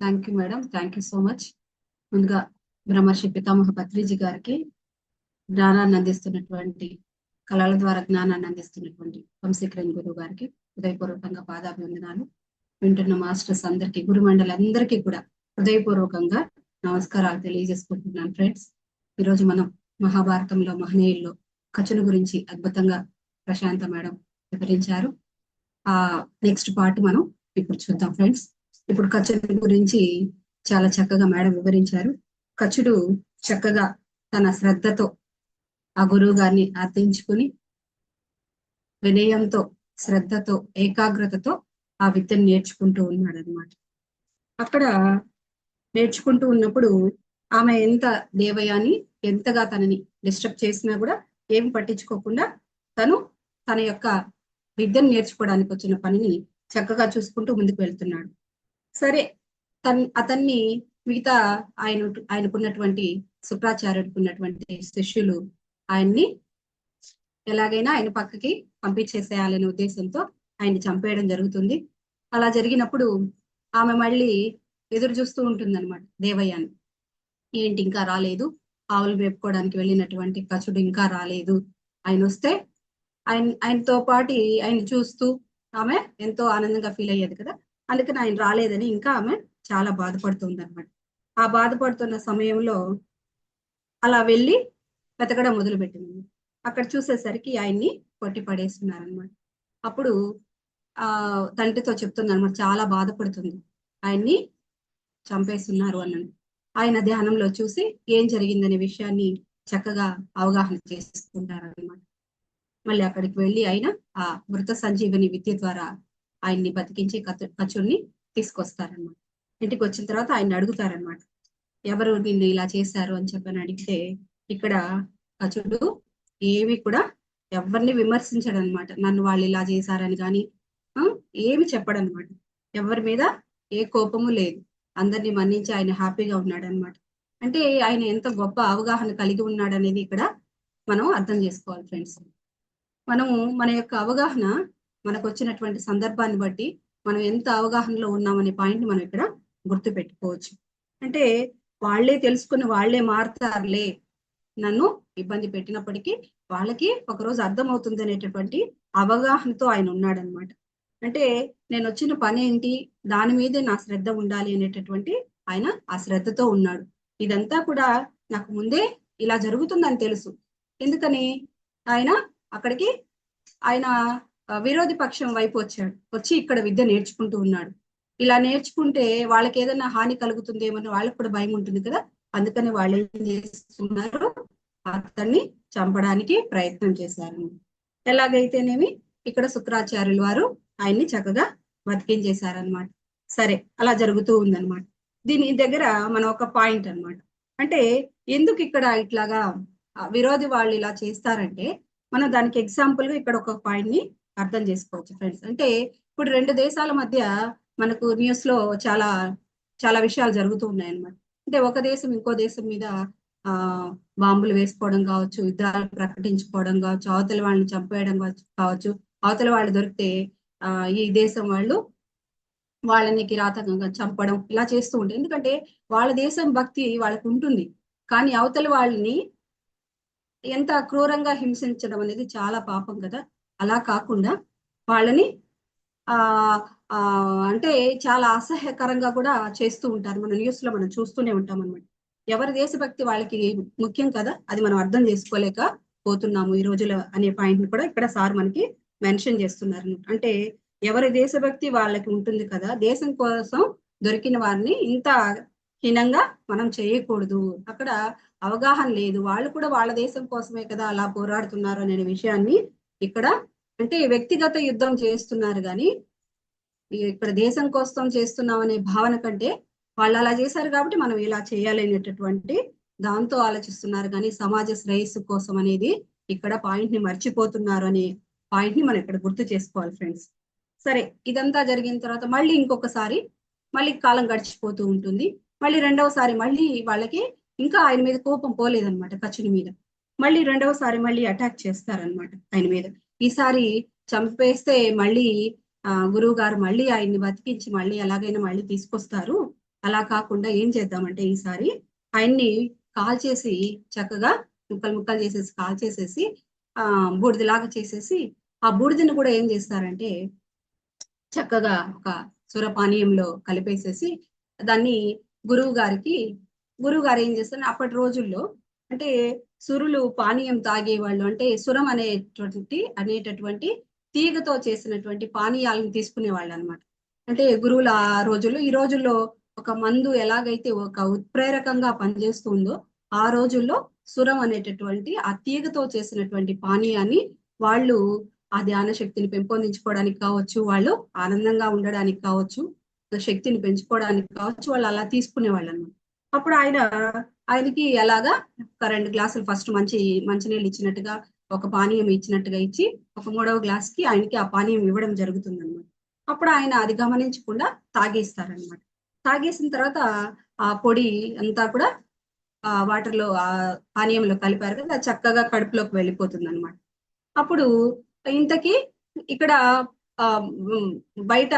Thank you madam. Thank you so much. ముందుగా బ్రహ్మర్షి పితామహ పత్రిజీ గారికి జ్ఞానాన్ని అందిస్తున్నటువంటి కళల ద్వారా జ్ఞానాన్ని అందిస్తున్నటువంటి వంశీకరణ్ గురువు గారికి హృదయపూర్వకంగా పాదాభివందనాలు. వింటున్న మాస్టర్స్ అందరికీ, గురుమండలందరికీ కూడా హృదయపూర్వకంగా నమస్కారాలు తెలియజేసుకుంటున్నాను ఫ్రెండ్స్. ఈరోజు మనం మహాభారతంలో మహనీయుల్లో కచుని గురించి అద్భుతంగా ప్రశాంత మేడం వివరించారు. ఆ నెక్స్ట్ పార్ట్ మనం ఇప్పుడు చూద్దాం ఫ్రెండ్స్. ఇప్పుడు కచుని గురించి చాలా చక్కగా మేడం వివరించారు. కచుడు చక్కగా తన శ్రద్ధతో ఆ గురువు గారిని అర్థించుకుని వినయంతో, శ్రద్ధతో, ఏకాగ్రతతో ఆ విద్యను నేర్చుకుంటూ ఉన్నాడు అనమాట. అక్కడ నేర్చుకుంటూ ఉన్నప్పుడు ఆమె దేవయాని ఎంతగా తనని డిస్టర్బ్ చేసినా కూడా ఏమి పట్టించుకోకుండా తన యొక్క విద్యను నేర్చుకోవడానికి వచ్చిన పనిని చక్కగా చూసుకుంటూ ముందుకు వెళ్తున్నాడు. సరే, అతన్ని మిగతా ఆయనకున్నటువంటి శుక్రాచార్యుడికి ఉన్నటువంటి శిష్యులు ఆయన్ని ఎలాగైనా ఆయన పక్కకి పంపించేసేయాలనే ఉద్దేశంతో ఆయన్ని చంపేయడం జరుగుతుంది. అలా జరిగినప్పుడు ఆమె మళ్ళీ ఎదురు చూస్తూ ఉంటుందన్నమాట దేవయ్యాన్ని. ఏంటి ఇంకా రాలేదు, ఆవులు వేపుకోవడానికి వెళ్ళినటువంటి కచుడు ఇంకా రాలేదు, ఆయన వస్తే ఆయనతో పాటు ఆయన చూస్తూ ఆమె ఎంతో ఆనందంగా ఫీల్ అయ్యేది కదా. అందుకని ఆయన రాలేదని ఇంకా ఆమె చాలా బాధపడుతుంది అనమాట. ఆ బాధపడుతున్న సమయంలో అలా వెళ్ళి వెతకడం మొదలుపెట్టింది. అక్కడ చూసేసరికి ఆయన్ని కొట్టి పడేస్తున్నారనమాట. అప్పుడు తండ్రితో చెప్తుంది అనమాట, చాలా బాధపడుతుంది, ఆయన్ని చంపేస్తున్నారు అన్నది. ఆయన ధ్యానంలో చూసి ఏం జరిగిందనే విషయాన్ని చక్కగా అవగాహన చేసుకుంటారనమాట. మళ్ళీ అక్కడికి వెళ్ళి ఆయన ఆ మృత సంజీవని విద్య ద్వారా ఆయన్ని బతికించి కచుడిని తీసుకొస్తారనమాట. ఇంటికి వచ్చిన తర్వాత ఆయన అడుగుతారనమాట, ఎవరు నిన్ను ఇలా చేశారు అని చెప్పని అడిగితే ఇక్కడ కచుడు ఏమి కూడా ఎవరిని విమర్శించడు అనమాట. నన్ను వాళ్ళు ఇలా చేశారని కానీ ఏమి చెప్పడనమాట. ఎవరి మీద ఏ కోపము లేదు, అందరినీ మన్నించి ఆయన హ్యాపీగా ఉన్నాడు అనమాట. అంటే ఆయన ఎంత గొప్ప అవగాహన కలిగి ఉన్నాడు అనేది ఇక్కడ మనం అర్థం చేసుకోవాలి ఫ్రెండ్స్. మనము మన యొక్క అవగాహన మనకు వచ్చినటువంటి సందర్భాన్ని బట్టి మనం ఎంత అవగాహనలో ఉన్నామనే పాయింట్ మనం ఇక్కడ గుర్తు పెట్టుకోవచ్చు. అంటే వాళ్ళే తెలుసుకుని వాళ్ళే మారుతారులే, నన్ను ఇబ్బంది పెట్టినప్పటికీ వాళ్ళకి ఒకరోజు అర్థమవుతుంది అనేటటువంటి అవగాహనతో ఆయన ఉన్నాడనమాట. అంటే నేను వచ్చిన పని ఏంటి, దాని మీదే నా శ్రద్ధ ఉండాలి అనేటటువంటి ఆయన ఆ శ్రద్ధతో ఉన్నాడు. ఇదంతా కూడా నాకు ముందే ఇలా జరుగుతుందని తెలుసు. ఎందుకని ఆయన అక్కడికి ఆయన విరోధి పక్షం వైపు వచ్చి ఇక్కడ విద్య నేర్చుకుంటూ ఉన్నాడు. ఇలా నేర్చుకుంటే వాళ్ళకి ఏదైనా హాని కలుగుతుందేమో వాళ్ళకి కూడా భయం ఉంటుంది కదా. అందుకని వాళ్ళు ఏం చేస్తున్నారు, అతన్ని చంపడానికి ప్రయత్నం చేశారు. ఎలాగైతేనేమి ఇక్కడ శుక్రాచార్యులు వారు ఆయన్ని చక్కగా బతికించేశారనమాట. సరే, అలా జరుగుతూ ఉందన్నమాట. దీని దగ్గర మనం ఒక పాయింట్ అన్నమాట. అంటే ఎందుకు ఇక్కడ ఇట్లాగా విరోధి వాళ్ళు ఇలా చేస్తారంటే, మనం దానికి ఎగ్జాంపుల్ గా ఇక్కడ ఒక పాయింట్ ని అర్థం చేసుకోవచ్చు ఫ్రెండ్స్. అంటే ఇప్పుడు రెండు దేశాల మధ్య మనకు న్యూస్ లో చాలా చాలా విషయాలు జరుగుతూ ఉన్నాయి అన్నమాట. అంటే ఒక దేశం ఇంకో దేశం మీద ఆ బాంబులు వేసుకోవడం కావచ్చు, యుద్ధాలు ప్రకటించుకోవడం కావచ్చు, అవతల వాళ్ళని చంపేయడం కావచ్చు, అవతల వాళ్ళు దొరికితే ఈ దేశం వాళ్ళు వాళ్ళని కిరాతకంగా చంపడం ఇలా చేస్తూ ఉంటారు. ఎందుకంటే వాళ్ళ దేశం భక్తి వాళ్ళకు ఉంటుంది, కానీ అవతల వాళ్ళని ఎంత క్రూరంగా హింసించడం అనేది చాలా పాపం కదా. అలా కాకుండా వాళ్ళని ఆ ఆ అంటే చాలా అసహ్యకరంగా కూడా చేస్తూ ఉంటారు. మన న్యూస్ లో మనం చూస్తూనే ఉంటాం అన్నమాట. ఎవరి దేశభక్తి వాళ్ళకి ముఖ్యం కదా, అది మనం అర్థం చేసుకోలేక పోతున్నాము ఈ రోజులో అనే పాయింట్ ని కూడా ఇక్కడ సార్ మనకి మెన్షన్ చేస్తున్నారు. అంటే ఎవరి దేశభక్తి వాళ్ళకి ఉంటుంది కదా, దేశం కోసం దొరికిన వారిని ఇంత హీనంగా మనం చేయకూడదు. అక్కడ అవగాహన లేదు, వాళ్ళు కూడా వాళ్ళ దేశం కోసమే కదా అలా పోరాడుతున్నారు అనే విషయాన్ని ఇక్కడ అంటే వ్యక్తిగత యుద్ధం చేస్తున్నారు కానీ ఇక్కడ దేశం కోసం చేస్తున్నాం అనే భావన కంటే వాళ్ళు అలా చేశారు కాబట్టి మనం ఇలా చేయాలి అనేటటువంటి దాంతో ఆలోచిస్తున్నారు. కానీ సమాజ శ్రేయస్సు కోసం అనేది ఇక్కడ పాయింట్ ని మర్చిపోతున్నారు అనే పాయింట్ ని మనం ఇక్కడ గుర్తు చేసుకోవాలి ఫ్రెండ్స్. సరే, ఇదంతా జరిగిన తర్వాత మళ్ళీ ఇంకొకసారి మళ్ళీ కాలం గడిచిపోతూ ఉంటుంది. మళ్ళీ రెండవసారి మళ్ళీ వాళ్ళకి ఇంకా ఆయన మీద కోపం పోలేదన్నమాట, కచుని మీద. మళ్ళీ రెండవసారి మళ్ళీ అటాక్ చేస్తారనమాట ఆయన మీద. ఈసారి చంపేస్తే మళ్ళీ గురువు గారు మళ్ళీ ఆయన్ని బతికించి మళ్ళీ ఎలాగైనా మళ్ళీ తీసుకొస్తారు. అలా కాకుండా ఏం చేద్దామంటే ఈసారి ఆయన్ని కాల్ చేసి చక్కగా ముక్కలు ముక్కలు చేసేసి కాల్ చేసేసి బూడిదలాగా చేసేసి ఆ బూడిదని కూడా ఏం చేస్తారంటే చక్కగా ఒక సురపానీయంలో కలిపేసేసి దాన్ని గురువు గారు ఏం చేస్తారు అప్పటి రోజుల్లో అంటే సురులు పానీయం తాగేవాళ్ళు, అంటే సురం అనేటటువంటి తీగతో చేసినటువంటి పానీయాలను తీసుకునేవాళ్ళు అనమాట. అంటే గురువులు ఆ రోజుల్లో, ఈ రోజుల్లో ఒక మందు ఎలాగైతే ఒక ఉత్ప్రేరకంగా పనిచేస్తుందో ఆ రోజుల్లో సురం అనేటటువంటి ఆ తీగతో చేసినటువంటి పానీయాన్ని వాళ్ళు ఆ ధ్యాన శక్తిని పెంపొందించుకోవడానికి కావచ్చు, వాళ్ళు ఆనందంగా ఉండడానికి కావచ్చు, శక్తిని పెంచుకోవడానికి కావచ్చు, వాళ్ళు అలా తీసుకునేవాళ్ళు అనమాట. అప్పుడు ఆయనకి ఎలాగా ఒక 2 గ్లాసులు ఫస్ట్ మంచినీళ్ళు ఇచ్చినట్టుగా ఒక పానీయం ఇచ్చినట్టుగా ఇచ్చి ఒక 3వ గ్లాస్ కి ఆయనకి ఆ పానీయం ఇవ్వడం జరుగుతుంది అనమాట. అప్పుడు ఆయన అది గమనించకుండా తాగేస్తారనమాట. తాగేసిన తర్వాత ఆ పొడి అంతా కూడా వాటర్ లో ఆ పానీయంలో కలిపారు కదా, అది చక్కగా కడుపులోకి వెళ్ళిపోతుంది అనమాట. అప్పుడు ఇంతకీ ఇక్కడ బయట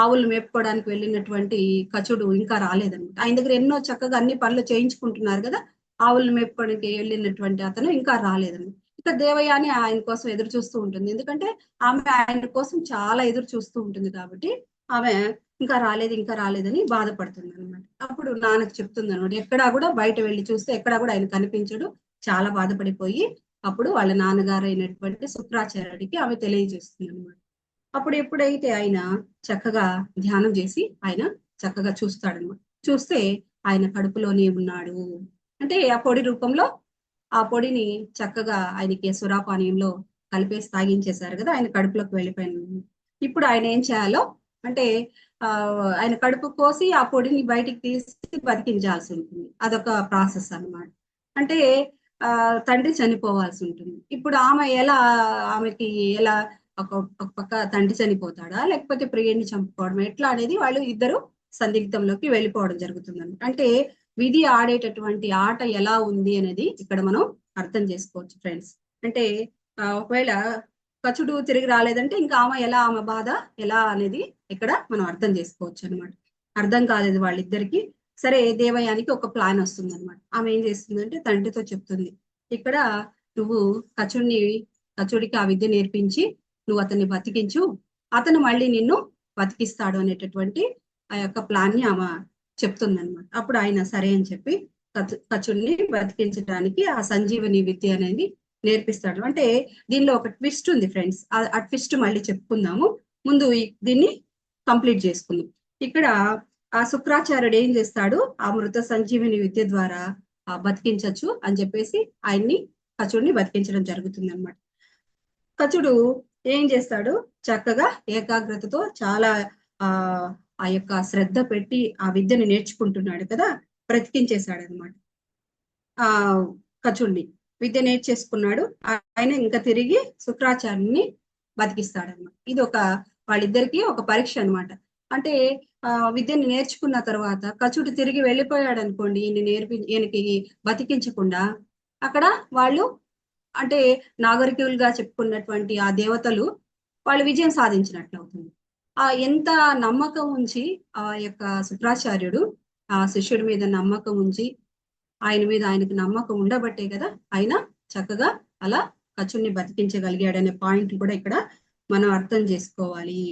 ఆవులు మేపుకోవడానికి వెళ్ళినటువంటి కచుడు ఇంకా రాలేదన్నమాట. ఆయన దగ్గర ఎన్నో చక్కగా అన్ని పనులు చేయించుకుంటున్నారు కదా, ఆవులను మేపుకోవడానికి వెళ్ళినటువంటి అతను ఇంకా రాలేదన్నమాట. ఇక దేవయాని ఆయన కోసం ఎదురు చూస్తూ ఉంటుంది, ఎందుకంటే ఆమె ఆయన కోసం చాలా ఎదురు చూస్తూ ఉంటుంది కాబట్టి ఆమె ఇంకా రాలేదని బాధపడుతుంది అనమాట. అప్పుడు నాన్నకు చెప్తుంది అనమాట, ఎక్కడా కూడా బయట వెళ్ళి చూస్తే ఎక్కడా కూడా ఆయన కనిపించడు. చాలా బాధపడిపోయి అప్పుడు వాళ్ళ నాన్నగారు అయినటువంటి శుక్రాచార్యుడికి ఆమె తెలియజేస్తుంది అనమాట. అప్పుడు ఎప్పుడైతే ఆయన చక్కగా ధ్యానం చేసి ఆయన చక్కగా చూస్తాడనమాట. చూస్తే ఆయన కడుపులోనే ఉన్నాడు. అంటే ఆ పొడి రూపంలో ఆ పొడిని చక్కగా ఆయనకి సురాపానీయంలో కలిపేసి తాగించేశారు కదా, ఆయన కడుపులోకి వెళ్ళిపోయింది. ఇప్పుడు ఆయన ఏం చేయాలో అంటే ఆయన కడుపు కోసి ఆ పొడిని బయటికి తీసి బతికించాల్సి ఉంటుంది. అదొక ప్రాసెస్ అన్నమాట. అంటే తండ్రి చనిపోవాల్సి ఉంటుంది. ఇప్పుడు ఆమెకి ఎలా ఒక పక్క తండ్రి చనిపోతాడా లేకపోతే ప్రియుడిని చంపుకోవడం ఎట్లా అనేది వాళ్ళు ఇద్దరు సందిగ్ధంలోకి వెళ్ళిపోవడం జరుగుతుంది. అంటే విధి ఆడేటటువంటి ఆట ఎలా ఉంది అనేది ఇక్కడ మనం అర్థం చేసుకోవచ్చు ఫ్రెండ్స్. అంటే ఒకవేళ కచుడు తిరిగి రాలేదంటే ఇంకా ఆమె బాధ ఎలా అనేది ఇక్కడ మనం అర్థం చేసుకోవచ్చు అనమాట. అర్థం కాలేదు వాళ్ళిద్దరికి. సరే, దేవయానికి ఒక ప్లాన్ వస్తుంది అనమాట. ఆమె ఏం చేస్తుందంటే తండ్రితో చెప్తుంది, ఇక్కడ నువ్వు కచుడికి ఆ విద్య నేర్పించి నువ్వు అతన్ని బతికించు, అతను మళ్ళీ నిన్ను బతికిస్తాడు అనేటటువంటి ఆ యొక్క ప్లాన్ ని ఆమె చెప్తుంది అనమాట. అప్పుడు ఆయన సరే అని చెప్పి కచుడిని బతికించడానికి ఆ సంజీవని విద్య అనేది నేర్పిస్తాడు. అంటే దీనిలో ఒక ట్విస్ట్ ఉంది ఫ్రెండ్స్, ఆ ట్విస్ట్ మళ్ళీ చెప్పుకుందాము. ముందు దీన్ని కంప్లీట్ చేసుకుందాం. ఇక్కడ ఆ శుక్రాచార్యుడు ఏం చేస్తాడు, ఆ మృత సంజీవిని విద్య ద్వారా బతికించచ్చు అని చెప్పేసి ఆయన్ని కచుడిని బతికించడం జరుగుతుంది అనమాట. కచుడు ఏం చేస్తాడు, చక్కగా ఏకాగ్రతతో చాలా ఆ ఆ యొక్క శ్రద్ధ పెట్టి ఆ విద్యను నేర్చుకుంటున్నాడు కదా, బ్రతికించేశాడు అనమాట ఆ కచుడిని. విద్య నేర్చేసుకున్నాడు. ఆయన ఇంకా తిరిగి శుక్రాచార్యుని బతికిస్తాడనమాట. ఇది ఒక వాళ్ళిద్దరికి ఒక పరీక్ష అనమాట. అంటే విద్యని నేర్చుకున్న తర్వాత కచుడు తిరిగి వెళ్ళిపోయాడు అనుకోండి, ఈయనకి బతికించకుండా, అక్కడ వాళ్ళు అంటే నాగరికులుగా చెప్పుకున్నటువంటి ఆ దేవతలు వాళ్ళు విజయం సాధించినట్లు అవుతుంది. ఎంత నమ్మకం ఉంచి ఆ యొక్క శుక్రాచార్యుడు ఆ శిష్యుడి మీద నమ్మకం ఉంచి, ఆయన మీద ఆయనకు నమ్మకం ఉండబట్టే కదా ఆయన చక్కగా అలా కచుడిని బతికించగలిగాడనే పాయింట్ కూడా ఇక్కడ మనం అర్థం చేసుకోవాలి.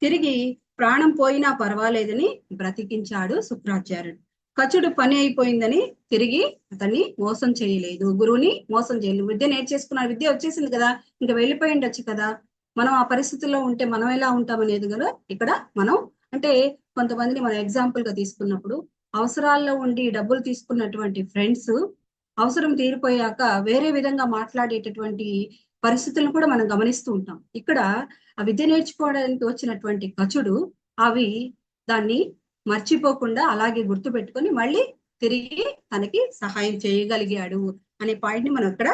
తిరిగి ప్రాణం పోయినా పర్వాలేదని బ్రతికించాడు శుక్రాచార్యుడు. కచుడు పని అయిపోయిందని తిరిగి అతన్ని మోసం చేయలేదు, గురువుని మోసం చేయలేదు. విద్య నేర్చేసుకున్నాడు, విద్య వచ్చేసింది కదా, ఇంకా వెళ్ళిపోయి ఉండొచ్చు కదా. మనం ఆ పరిస్థితుల్లో ఉంటే మనం ఎలా ఉంటాం అనేది కదా ఇక్కడ మనం అంటే కొంతమందిని మనం ఎగ్జాంపుల్ గా తీసుకున్నప్పుడు, అవసరాల్లో ఉండి డబ్బులు తీసుకున్నటువంటి ఫ్రెండ్స్ అవసరం తీరిపోయాక వేరే విధంగా మాట్లాడేటటువంటి పరిస్థితులను కూడా మనం గమనిస్తూ ఉంటాం. ఇక్కడ ఆ విద్య నేర్చుకోవడానికి వచ్చినటువంటి కచుడు అవి దాన్ని మర్చిపోకుండా అలాగే గుర్తు పెట్టుకొని మళ్ళీ తిరిగి తనకి సహాయం చేయగలిగాడు అనే పాయింట్ ని మనం ఇక్కడ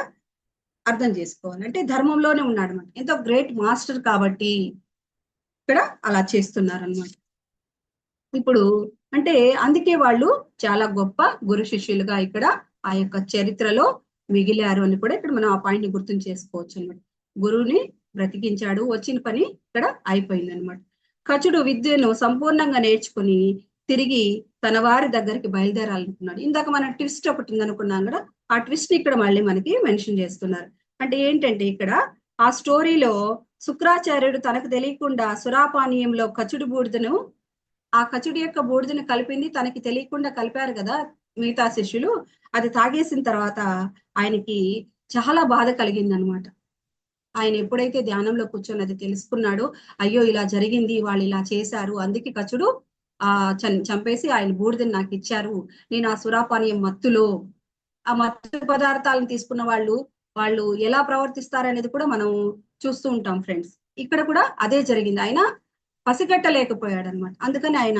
అర్థం చేసుకోవాలి. అంటే ధర్మంలోనే ఉన్నాడు అనమాట. ఎంతో గ్రేట్ మాస్టర్ కాబట్టి ఇక్కడ అలా చేస్తున్నారు అనమాట. ఇప్పుడు అంటే అందుకే వాళ్ళు చాలా గొప్ప గురు శిష్యులుగా ఇక్కడ ఆ యొక్క చరిత్రలో మిగిలారు అని కూడా ఇక్కడ మనం ఆ పాయింట్ ని గుర్తు చేసుకోవచ్చు అనమాట. గురువుని బ్రతికించాడు, వచ్చిన పని ఇక్కడ అయిపోయింది అనమాట. కచుడు విద్యను సంపూర్ణంగా నేర్చుకుని తిరిగి తన వారి దగ్గరికి బయలుదేరాలనుకున్నాడు. ఇందాక మన ట్విస్ట్ ఒకటి ఉందనుకున్నాం కదా, ఆ ట్విస్ట్ ని ఇక్కడ మళ్ళీ మనకి మెన్షన్ చేస్తున్నారు. అంటే ఏంటంటే ఇక్కడ ఆ స్టోరీలో శుక్రాచార్యుడు తనకు తెలియకుండా సురాపానీయంలో కచుడు బూడిదను ఆ కచుడి యొక్క బూడిదను కలిపింది తనకి తెలియకుండా కలిపారు కదా మిగతా శిష్యులు. అది తాగేసిన తర్వాత ఆయనకి చాలా బాధ కలిగింది అనమాట. ఆయన ఎప్పుడైతే ధ్యానంలో కూర్చొని అది తెలుసుకున్నాడో, అయ్యో ఇలా జరిగింది, వాళ్ళు ఇలా చేశారు, అందుకే కచుడు చంపేసి ఆయన బూడిదని నాకు ఇచ్చారు, నేను ఆ సురాపానీయం మత్తులో ఆ మత్తు పదార్థాలను తీసుకున్న వాళ్ళు ఎలా ప్రవర్తిస్తారనేది కూడా మనం చూస్తూ ఉంటాం ఫ్రెండ్స్. ఇక్కడ కూడా అదే జరిగింది. ఆయన పసిగట్టలేకపోయాడు అనమాట. అందుకని ఆయన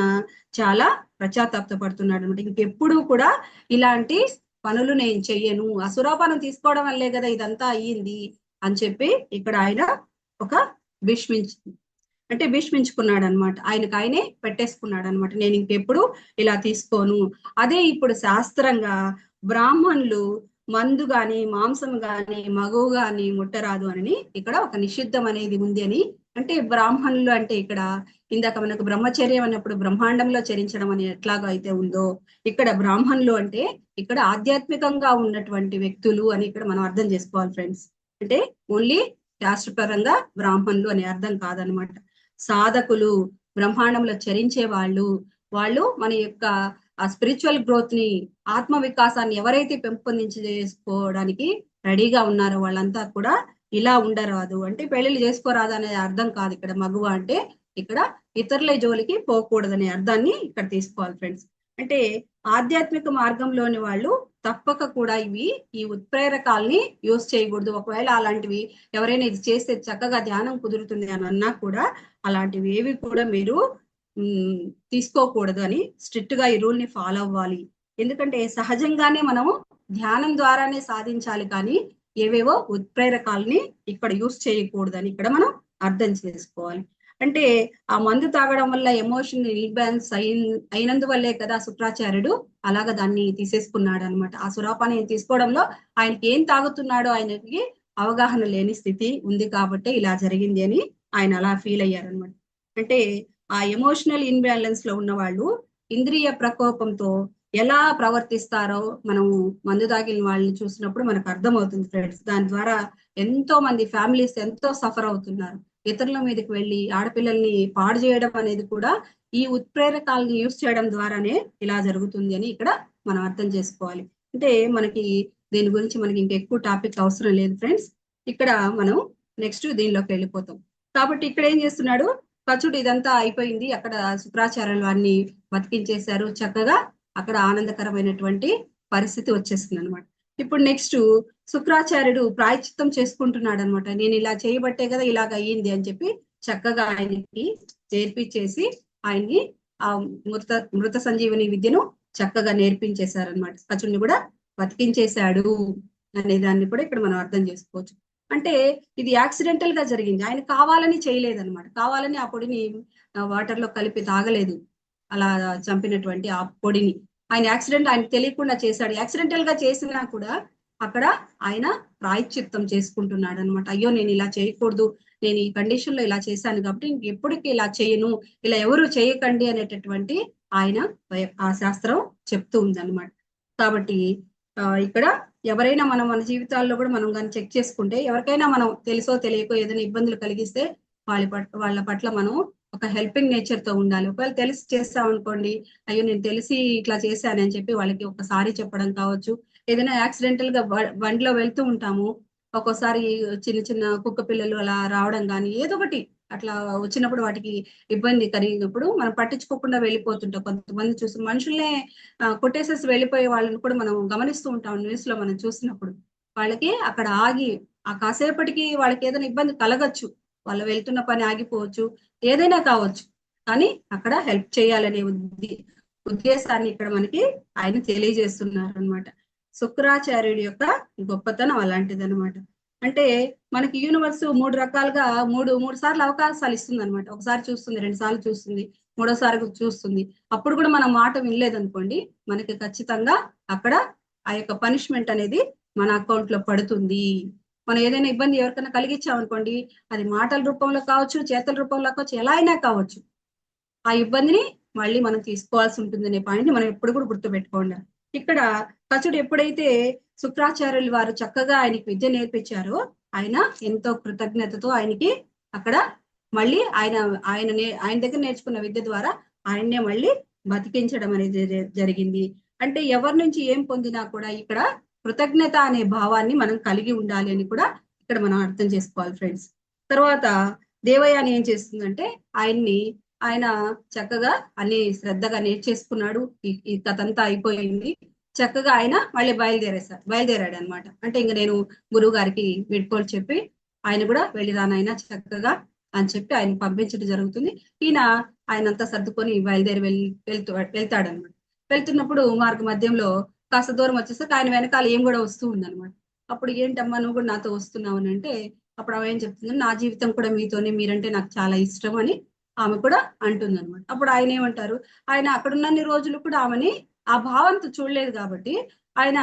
చాలా పశ్చాత్తాపడుతున్నాడు అనమాట. ఇంకెప్పుడు కూడా ఇలాంటి పనులు నేను చెయ్యను, అసురాపానం తీసుకోవడం వల్లే కదా ఇదంతా అయ్యింది అని చెప్పి ఇక్కడ ఆయన ఒక భీష్మించుకున్నాడు అనమాట. ఆయనకు ఆయనే పెట్టేసుకున్నాడు అనమాట, నేను ఇంకెప్పుడు ఇలా తీసుకోను. అదే ఇప్పుడు శాస్త్రంగా బ్రాహ్మణులు మందు గాని మాంసం గాని మగువు గాని ముట్టరాదు అని ఇక్కడ ఒక నిషిద్ధం అనేది ఉంది అని. అంటే బ్రాహ్మణులు అంటే ఇక్కడ ఇందాక మనకు బ్రహ్మచర్యం అన్నప్పుడు బ్రహ్మాండంలో చరించడం అని ఎట్లాగా అయితే ఉందో, ఇక్కడ బ్రాహ్మణులు అంటే ఇక్కడ ఆధ్యాత్మికంగా ఉన్నటువంటి వ్యక్తులు అని ఇక్కడ మనం అర్థం చేసుకోవాలి ఫ్రెండ్స్. అంటే ఓన్లీ శాస్త్రపరంగా బ్రాహ్మణులు అనే అర్థం కాదనమాట. సాధకులు, బ్రహ్మాండంలో చరించే వాళ్ళు మన యొక్క ఆ స్పిరిచువల్ గ్రోత్ ని, ఆత్మ వికాసాన్ని ఎవరైతే పెంపొందించేసుకోవడానికి రెడీగా ఉన్నారో వాళ్ళంతా కూడా ఇలా ఉండరాదు. అంటే పెళ్లిళ్ళు చేసుకోరాదు అనే అర్థం కాదు ఇక్కడ. మగువ అంటే ఇక్కడ ఇతరుల జోలికి పోకూడదనే అర్థాన్ని ఇక్కడ తీసుకోవాలి ఫ్రెండ్స్. అంటే ఆధ్యాత్మిక మార్గంలోని వాళ్ళు తప్పక కూడా ఈ ఉత్ప్రేరకాల్ని యూజ్ చేయకూడదు. ఒకవేళ అలాంటివి ఎవరైనా ఇది చేస్తే చక్కగా ధ్యానం కుదురుతుంది అని అన్నా కూడా అలాంటివి ఏవి కూడా మీరు తీసుకోకూడదు అని స్ట్రిక్ట్ గా ఈ రూల్ ని ఫాలో అవ్వాలి. ఎందుకంటే సహజంగానే మనము ధ్యానం ద్వారానే సాధించాలి, కానీ ఏవేవో ఉత్ప్రేరకాలని ఇక్కడ యూజ్ చేయకూడదని ఇక్కడ మనం అర్థం చేసుకోవాలి. అంటే ఆ మందు తాగడం వల్ల ఎమోషన్ ఇన్బ్యాలెన్స్ అయినందువల్లే కదా శుక్రాచార్యుడు అలాగా దాన్ని తీసేసుకున్నాడు అనమాట. ఆ సురాపాన్ని తీసుకోవడంలో ఆయనకి ఏం తాగుతున్నాడో ఆయనకి అవగాహన లేని స్థితి ఉంది కాబట్టి ఇలా జరిగింది అని ఆయన అలా ఫీల్ అయ్యారనమాట. అంటే ఆ ఎమోషనల్ ఇన్బ్యాలెన్స్ లో ఉన్న వాళ్ళు ఇంద్రియ ప్రకోపంతో ఎలా ప్రవర్తిస్తారో మనం మందు తాగిన వాళ్ళని చూసినప్పుడు మనకు అర్థమవుతుంది ఫ్రెండ్స్. దాని ద్వారా ఎంతో మంది ఫ్యామిలీస్ ఎంతో సఫర్ అవుతున్నారు. ఇతరుల మీదకి వెళ్ళి ఆడపిల్లల్ని పాడు చేయడం అనేది కూడా ఈ ఉత్ప్రేరకాలను యూజ్ చేయడం ద్వారానే ఇలా జరుగుతుంది అని ఇక్కడ మనం అర్థం చేసుకోవాలి. అంటే మనకి దీని గురించి మనకి ఇంకెక్కువ టాపిక్ అవసరం లేదు ఫ్రెండ్స్. ఇక్కడ మనం నెక్స్ట్ దీనిలోకి వెళ్ళిపోతాం. కాబట్టి ఇక్కడ ఏం చేస్తున్నాడు, కచుడు ఇదంతా అయిపోయింది, అక్కడ శుక్రాచార్యులు వారిని బతికించేశారు, చక్కగా అక్కడ ఆనందకరమైనటువంటి పరిస్థితి వచ్చేసింది అనమాట. ఇప్పుడు నెక్స్ట్ శుక్రాచార్యుడు ప్రాయశ్చిత్తం చేసుకుంటున్నాడు అనమాట. నేను ఇలా చేయబట్టే కదా ఇలాగ అయ్యింది అని చెప్పి చక్కగా ఆయనకి నేర్పించేసి ఆయన్ని ఆ మృత సంజీవని విద్యను చక్కగా నేర్పించేశారనమాట. కచుడిని కూడా బతికించేశాడు అనే దాన్ని కూడా ఇక్కడ మనం అర్థం చేసుకోవచ్చు. అంటే ఇది యాక్సిడెంటల్ గా జరిగింది, ఆయన కావాలని చేయలేదన్నమాట. కావాలని ఆ పొడిని వాటర్ లో కలిపి తాగలేదు, అలా చంపినటువంటి ఆ పొడిని ఆయన యాక్సిడెంట్, ఆయన తెలియకుండా చేశాడు. యాక్సిడెంటల్ గా చేసినా కూడా అక్కడ ఆయన ప్రాయశ్చిత్తం చేసుకుంటున్నాడు అనమాట. అయ్యో నేను ఇలా చేయకూడదు, నేను ఈ కండిషన్ లో ఇలా చేశాను కాబట్టి ఎప్పటికీ ఇలా చేయను, ఇలా ఎవరు చేయకండి అనేటటువంటి ఆయన ఆ శాస్త్రం చెప్తూ ఉందన్నమాట. కాబట్టి ఇక్కడ ఎవరైనా మనం మన జీవితాల్లో కూడా మనం కానీ చెక్ చేసుకుంటే, ఎవరికైనా మనం తెలుసో తెలియకో ఏదైనా ఇబ్బందులు కలిగిస్తే వాళ్ళ పట్ల మనం ఒక హెల్పింగ్ నేచర్ తో ఉండాలి. ఒకవేళ తెలిసి చేస్తాం అనుకోండి, అయ్యో నేను తెలిసి ఇట్లా చేశానని చెప్పి వాళ్ళకి ఒకసారి చెప్పడం కావచ్చు. ఏదైనా యాక్సిడెంటల్ గా బండిలో వెళ్తూ ఉంటాము, ఒక్కోసారి చిన్న చిన్న కుక్క పిల్లలు అలా రావడం కానీ ఏదో ఒకటి అట్లా వచ్చినప్పుడు వాటికి ఇబ్బంది కలిగినప్పుడు మనం పట్టించుకోకుండా వెళ్ళిపోతుంటాం. కొంతమంది చూసి మనుషుల్నే కొట్టేసేసి వెళ్ళిపోయే వాళ్ళని కూడా మనం గమనిస్తూ ఉంటాం న్యూస్ లో మనం చూసినప్పుడు. వాళ్ళకి అక్కడ ఆగి ఆ కాసేపటికి వాళ్ళకి ఏదైనా ఇబ్బంది కలగచ్చు, వాళ్ళు వెళ్తున్న పని ఆగిపోవచ్చు, ఏదైనా కావచ్చు, కానీ అక్కడ హెల్ప్ చేయాలనే ఉద్దేశాన్ని ఇక్కడ మనకి ఆయన తెలియజేస్తున్నారు అనమాట. శుక్రాచార్యుడి యొక్క గొప్పతనం అలాంటిది అనమాట. అంటే మనకి యూనివర్స్ మూడు రకాలుగా మూడు సార్లు అవకాశాలు ఇస్తుంది అనమాట. ఒకసారి చూస్తుంది, 2 సార్లు చూస్తుంది, మూడోసారి చూస్తుంది. అప్పుడు కూడా మనం మాట వినలేదనుకోండి, మనకి ఖచ్చితంగా అక్కడ ఆ యొక్క పనిష్మెంట్ అనేది మన అకౌంట్ లో పడుతుంది. మనం ఏదైనా ఇబ్బంది ఎవరికైనా కలిగించామనుకోండి, అది మాటల రూపంలో కావచ్చు, చేతల రూపంలో కావచ్చు, ఎలా అయినా కావచ్చు, ఆ ఇబ్బందిని మళ్ళీ మనం తీసుకోవాల్సి ఉంటుంది అనే పాయింట్ మనం ఎప్పుడు కూడా గుర్తుపెట్టుకోండి. ఇక్కడ కచుడు ఎప్పుడైతే శుక్రాచార్యులు వారు చక్కగా ఆయనకి విద్య నేర్పించారో, ఆయన ఎంతో కృతజ్ఞతతో ఆయనకి అక్కడ మళ్ళీ ఆయన దగ్గర నేర్చుకున్న విద్య ద్వారా ఆయన్నే మళ్ళీ బతికించడం అనేది జరిగింది. అంటే ఎవరి నుంచి ఏం పొందినా కూడా ఇక్కడ కృతజ్ఞత అనే భావాన్ని మనం కలిగి ఉండాలి అని కూడా ఇక్కడ మనం అర్థం చేసుకోవాలి ఫ్రెండ్స్. తర్వాత దేవయాని ఏం చేస్తుందంటే ఆయన చక్కగా అన్ని శ్రద్ధగా నేర్చేసుకున్నాడు. ఈ కథ అంతా అయిపోయింది, చక్కగా ఆయన మళ్ళీ బయలుదేరాడు అనమాట. అంటే ఇంక నేను గురువు గారికి వీడ్కోలు చెప్పి ఆయన కూడా వెళ్ళిరానైనా చక్కగా అని చెప్పి ఆయన పంపించడం జరుగుతుంది. ఆయన అంతా సర్దుకొని బయలుదేరి వెళ్తాడనమాట. వెళ్తున్నప్పుడు మార్గ మధ్యంలో కాస్త దూరం వచ్చేసరికి ఆయన వెనకాల ఏం కూడా వస్తూ ఉందనమాట. అప్పుడు ఏంటమ్మా నువ్వు కూడా నాతో వస్తున్నావు అని అంటే, అప్పుడు ఆమె ఏం చెప్తుంది, నా జీవితం కూడా మీతోనే, మీరంటే నాకు చాలా ఇష్టం అని ఆమె కూడా అంటుంది అనమాట. అప్పుడు ఆయన ఏమంటారు, ఆయన అక్కడున్నన్ని రోజులు కూడా ఆమెని ఆ భావంతో చూడలేదు కాబట్టి ఆయన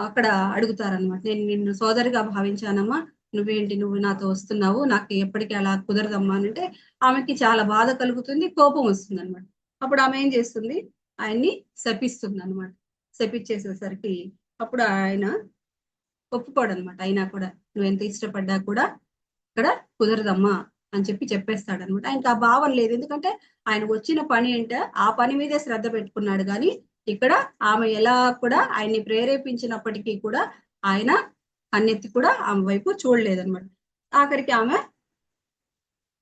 అక్కడ అడుగుతారనమాట, నేను నిన్ను సోదరిగా భావించానమ్మా, నువ్వు నాతో వస్తున్నావు, నాకు ఎప్పటికీ అలా కుదరదమ్మా అంటే ఆమెకి చాలా బాధ కలుగుతుంది, కోపం వస్తుంది అనమాట. అప్పుడు ఆమె ఏం చేస్తుంది, ఆయన్ని శపిస్తుంది అనమాట. శపించేసేసరికి అప్పుడు ఆయన ఒప్పుకోడు అనమాట. అయినా కూడా నువ్వు ఎంత ఇష్టపడ్డా కూడా ఇక్కడ కుదరదమ్మా అని చెప్పేస్తాడు అనమాట. ఆయనకి ఆ భావం లేదు, ఎందుకంటే ఆయన వచ్చిన పని అంటే ఆ పని మీదే శ్రద్ధ పెట్టుకున్నాడు. కానీ ఇక్కడ ఆమె ఎలా కూడా ఆయన్ని ప్రేరేపించినప్పటికీ కూడా ఆయన కన్నెత్తి కూడా ఆమె వైపు చూడలేదన్నమాట. ఆఖరికి ఆమె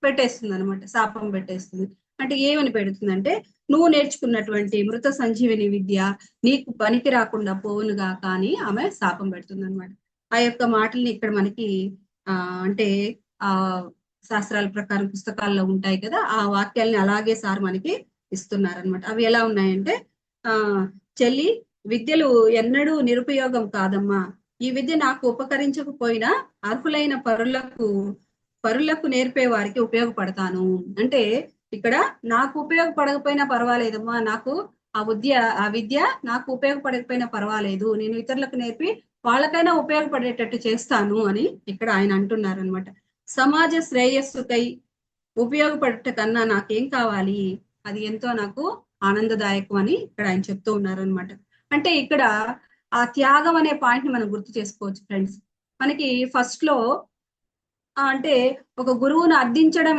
పెట్టేస్తుంది అనమాట, శాపం పెట్టేస్తుంది. అంటే ఏమని పెడుతుందంటే, నువ్వు నేర్చుకున్నటువంటి మృత సంజీవిని విద్య నీకు పనికి రాకుండా పోవునుగా కానీ ఆమె శాపం పెడుతుంది అనమాట. ఆ యొక్క మాటల్ని ఇక్కడ మనకి అంటే ఆ శాస్త్రాల ప్రకారం పుస్తకాల్లో ఉంటాయి కదా, ఆ వాక్యాలని అలాగే సార్ మనకి ఇస్తున్నారనమాట. అవి ఎలా ఉన్నాయంటే, చెల్లి విద్యలు ఎన్నడూ నిరుపయోగం కాదమ్మా, ఈ విద్య నాకు ఉపకరించకపోయినా అర్హులైన పరులకు నేర్పే వారికి ఉపయోగపడతాను. అంటే ఇక్కడ నాకు ఉపయోగపడకపోయినా పర్వాలేదమ్మా, నాకు ఆ విద్య నాకు ఉపయోగపడకపోయినా పర్వాలేదు, నేను ఇతరులకు నేర్పి వాళ్ళకైనా ఉపయోగపడేటట్టు చేస్తాను అని ఇక్కడ ఆయన అంటున్నారనమాట. సమాజ శ్రేయస్సుకై ఉపయోగపడట కన్నా నాకేం కావాలి, అది ఎంతో నాకు ఆనందదాయకం అని ఇక్కడ ఆయన చెప్తూ ఉన్నారనమాట. అంటే ఇక్కడ ఆ త్యాగం అనే పాయింట్ ని మనం గుర్తు చేసుకోవచ్చు ఫ్రెండ్స్. మనకి ఫస్ట్ లో అంటే ఒక గురువును అర్థించడం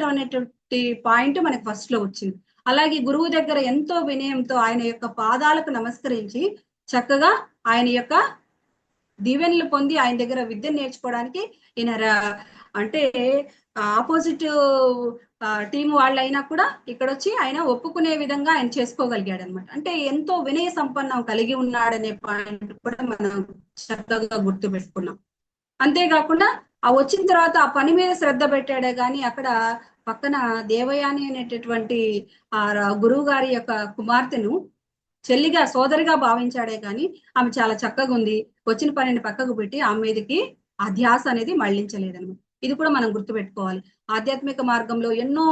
అనేటువంటి పాయింట్ మనకి ఫస్ట్ లో వచ్చింది. అలాగే గురువు దగ్గర ఎంతో వినయంతో ఆయన యొక్క పాదాలకు నమస్కరించి చక్కగా ఆయన యొక్క దీవెనలు పొంది ఆయన దగ్గర విద్య నేర్చుకోవడానికి ఈయన అంటే ఆపోజిట్ టీం వాళ్ళైనా కూడా ఇక్కడ వచ్చి ఆయన ఒప్పుకునే విధంగా ఆయన చేసుకోగలిగాడు అనమాట. అంటే ఎంతో వినయ సంపన్నం కలిగి ఉన్నాడనే పాయింట్ కూడా మనం చక్కగా గుర్తు పెట్టుకున్నాం. అంతేకాకుండా ఆ వచ్చిన తర్వాత ఆ పని మీద శ్రద్ధ పెట్టాడే గాని అక్కడ పక్కన దేవయాని అనేటటువంటి ఆ గురువు గారి యొక్క కుమార్తెను చెల్లిగా సోదరిగా భావించాడే గాని ఆమె చాలా చక్కగా ఉంది, వచ్చిన పనిని పక్కకు పెట్టి ఆమె మీదకి ఆ ధ్యాస అనేది మళ్లించలేదన్నమాట. ఇది కూడా మనం గుర్తుపెట్టుకోవాలి. ఆధ్యాత్మిక మార్గంలో ఎన్నో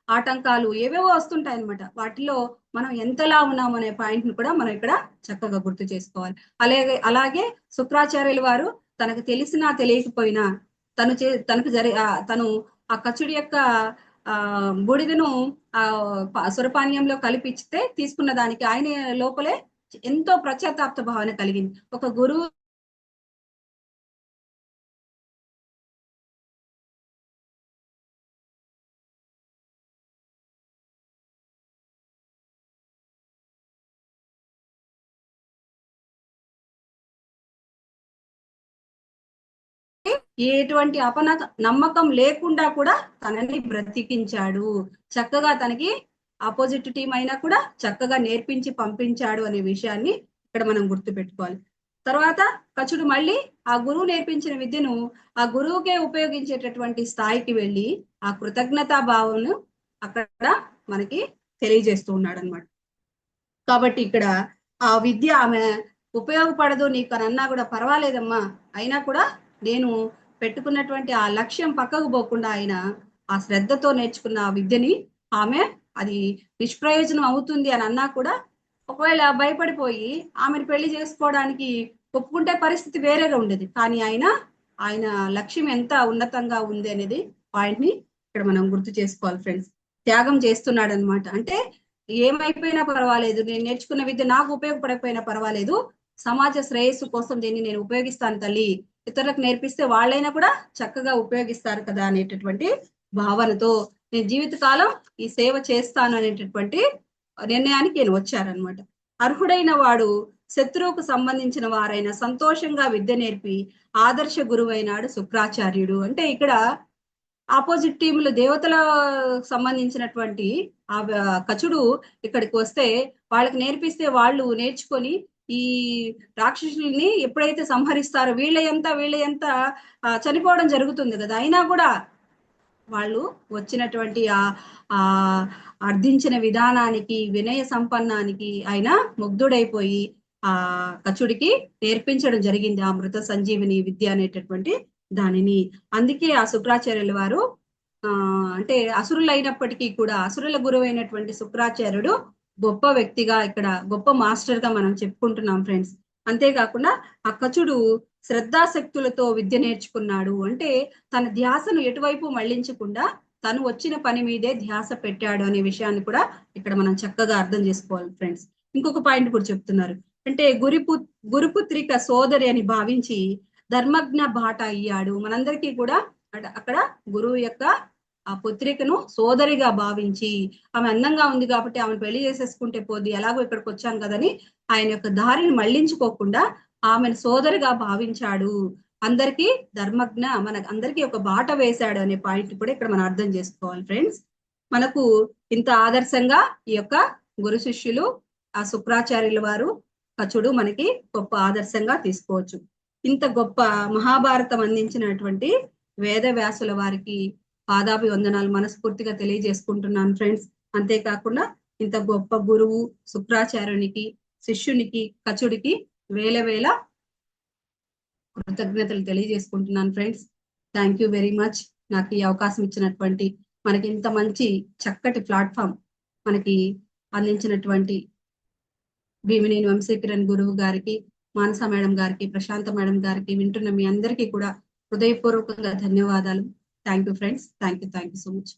ఆటంకాలు ఏవేవో వస్తుంటాయి అనమాట. వాటిలో మనం ఎంతలా ఉన్నాం అనే పాయింట్ ను కూడా మనం ఇక్కడ చక్కగా గుర్తు చేసుకోవాలి. అలాగే శుక్రాచార్యుల వారు తనకు తెలిసినా తెలియకపోయినా తను ఆ కచుడి యొక్క బూడిదను సురపానీయంలో కలిపిస్తే తీసుకున్న దానికి ఆయన లోపలే ఎంతో ప్రత్యాతాప్త భావన కలిగింది. ఒక గురువు ఎటువంటి నమ్మకం లేకుండా కూడా తనని బ్రతికించాడు. చక్కగా తనకి ఆపోజిట్ టీం అయినా కూడా చక్కగా నేర్పించి పంపించాడు అనే విషయాన్ని ఇక్కడ మనం గుర్తుపెట్టుకోవాలి. తర్వాత కచుడు మళ్ళీ ఆ గురువు నేర్పించిన విద్యను ఆ గురువుకే ఉపయోగించేటటువంటి స్థాయికి వెళ్ళి ఆ కృతజ్ఞతా భావను అక్కడ మనకి తెలియజేస్తూ ఉన్నాడు అనమాట. కాబట్టి ఇక్కడ ఆ విద్య ఆమె ఉపయోగపడదు నీకు అని అన్నా కూడా పర్వాలేదమ్మా, అయినా కూడా నేను పెట్టుకున్నటువంటి ఆ లక్ష్యం పక్కకు పోకుండా ఆయన ఆ శ్రద్ధతో నేర్చుకున్న ఆ విద్యని ఆమె అది నిష్ప్రయోజనం అవుతుంది అని అన్నా కూడా ఒకవేళ భయపడిపోయి ఆమెను పెళ్లి చేసుకోవడానికి ఒప్పుకుంటే పరిస్థితి వేరేగా ఉండేది. కానీ ఆయన లక్ష్యం ఎంత ఉన్నతంగా ఉంది అనేది పాయింట్ ని ఇక్కడ మనం గుర్తు చేసుకోవాలి ఫ్రెండ్స్. త్యాగం చేస్తున్నాడు అనమాట. అంటే ఏమైపోయినా పర్వాలేదు, నేను నేర్చుకున్న విద్య నాకు ఉపయోగపడకపోయినా పర్వాలేదు, సమాజ శ్రేయస్సు కోసం దీన్ని నేను ఉపయోగిస్తాను తల్లి, ఇతరులకు నేర్పిస్తే వాళ్ళైనా కూడా చక్కగా ఉపయోగిస్తారు కదా అనేటటువంటి భావనతో నేను జీవితకాలం ఈ సేవ చేస్తాను అనేటటువంటి నిర్ణయానికి నేను వచ్చారనమాట. అర్హుడైన వాడు శత్రువుకు సంబంధించిన వారైన సంతోషంగా విద్య నేర్పి ఆదర్శ గురువైనాడు శుక్రాచార్యుడు. అంటే ఇక్కడ ఆపోజిట్ టీములు దేవతల సంబంధించినటువంటి ఆ కచుడు ఇక్కడికి వస్తే వాళ్ళకి నేర్పిస్తే వాళ్ళు నేర్చుకొని ఈ రాక్షసుల్ని ఎప్పుడైతే సంహరిస్తారో వీళ్ళ చనిపోవడం జరుగుతుంది కదా. అయినా కూడా వాళ్ళు వచ్చినటువంటి ఆ అర్థించిన విధానానికి వినయ సంపన్నానికి ఆయన ముగ్ధుడైపోయి ఆ కచుడికి నేర్పించడం జరిగింది ఆ మృత సంజీవిని విద్య అనేటటువంటి దానిని. అందుకే ఆ శుక్రాచార్యుల వారు అంటే అసురులు అయినప్పటికీ కూడా అసురుల గురువైనటువంటి శుక్రాచార్యుడు గొప్ప వ్యక్తిగా ఇక్కడ గొప్ప మాస్టర్ గా మనం చెప్పుకుంటున్నాం ఫ్రెండ్స్. అంతేకాకుండా ఆ కచుడు శ్రద్ధాశక్తులతో విద్య నేర్చుకున్నాడు. అంటే తన ధ్యాసను ఎటువైపు మళ్లించకుండా తను వచ్చిన పని మీదే ధ్యాస పెట్టాడు అనే విషయాన్ని కూడా ఇక్కడ మనం చక్కగా అర్థం చేసుకోవాలి ఫ్రెండ్స్. ఇంకొక పాయింట్ కూడా చెప్తున్నారు. అంటే గురుపుత్రిక సోదరి అని భావించి ధర్మజ్ఞ బాట అయ్యాడు. మనందరికీ కూడా అక్కడ గురువు యొక్క ఆ పుత్రికను సోదరిగా భావించి ఆమె అందంగా ఉంది కాబట్టి ఆమెను పెళ్లి చేసేసుకుంటే పోది, ఎలాగో ఇక్కడికి వచ్చాం కదని ఆయన యొక్క దారిని మళ్లించుకోకుండా ఆమెను సోదరిగా భావించాడు. అందరికీ ధర్మజ్ఞ అందరికీ ఒక బాట వేశాడు అనే పాయింట్ కూడా ఇక్కడ మనం అర్థం చేసుకోవాలి ఫ్రెండ్స్. మనకు ఇంత ఆదర్శంగా ఈ యొక్క గురు శిష్యులు ఆ శుక్రాచార్యుల వారు కచుడు మనకి గొప్ప ఆదర్శంగా తీసుకోవచ్చు. ఇంత గొప్ప మహాభారతం అందించినటువంటి వేదవ్యాసుల వారికి పాదాభివందనాలు మనస్ఫూర్తిగా తెలియజేసుకుంటున్నాను ఫ్రెండ్స్. అంతేకాకుండా ఇంత గొప్ప గురువు శుక్రాచార్యునికి శిష్యునికి కచుడికి వేల వేల కృతజ్ఞతలు తెలియజేసుకుంటున్నాను friends. Thank you very much. నాకు ఈ అవకాశం ఇచ్చినటువంటి మనకి ఇంత మంచి చక్కటి ప్లాట్ఫామ్ మనకి అందించినటువంటి భీమినేని వంశీకిరణ్ గురువు గారికి, మానస మేడం గారికి, ప్రశాంత మేడం గారికి, వింటున్న మీ అందరికీ కూడా హృదయపూర్వకంగా ధన్యవాదాలు. Thank you friends. Thank you so much.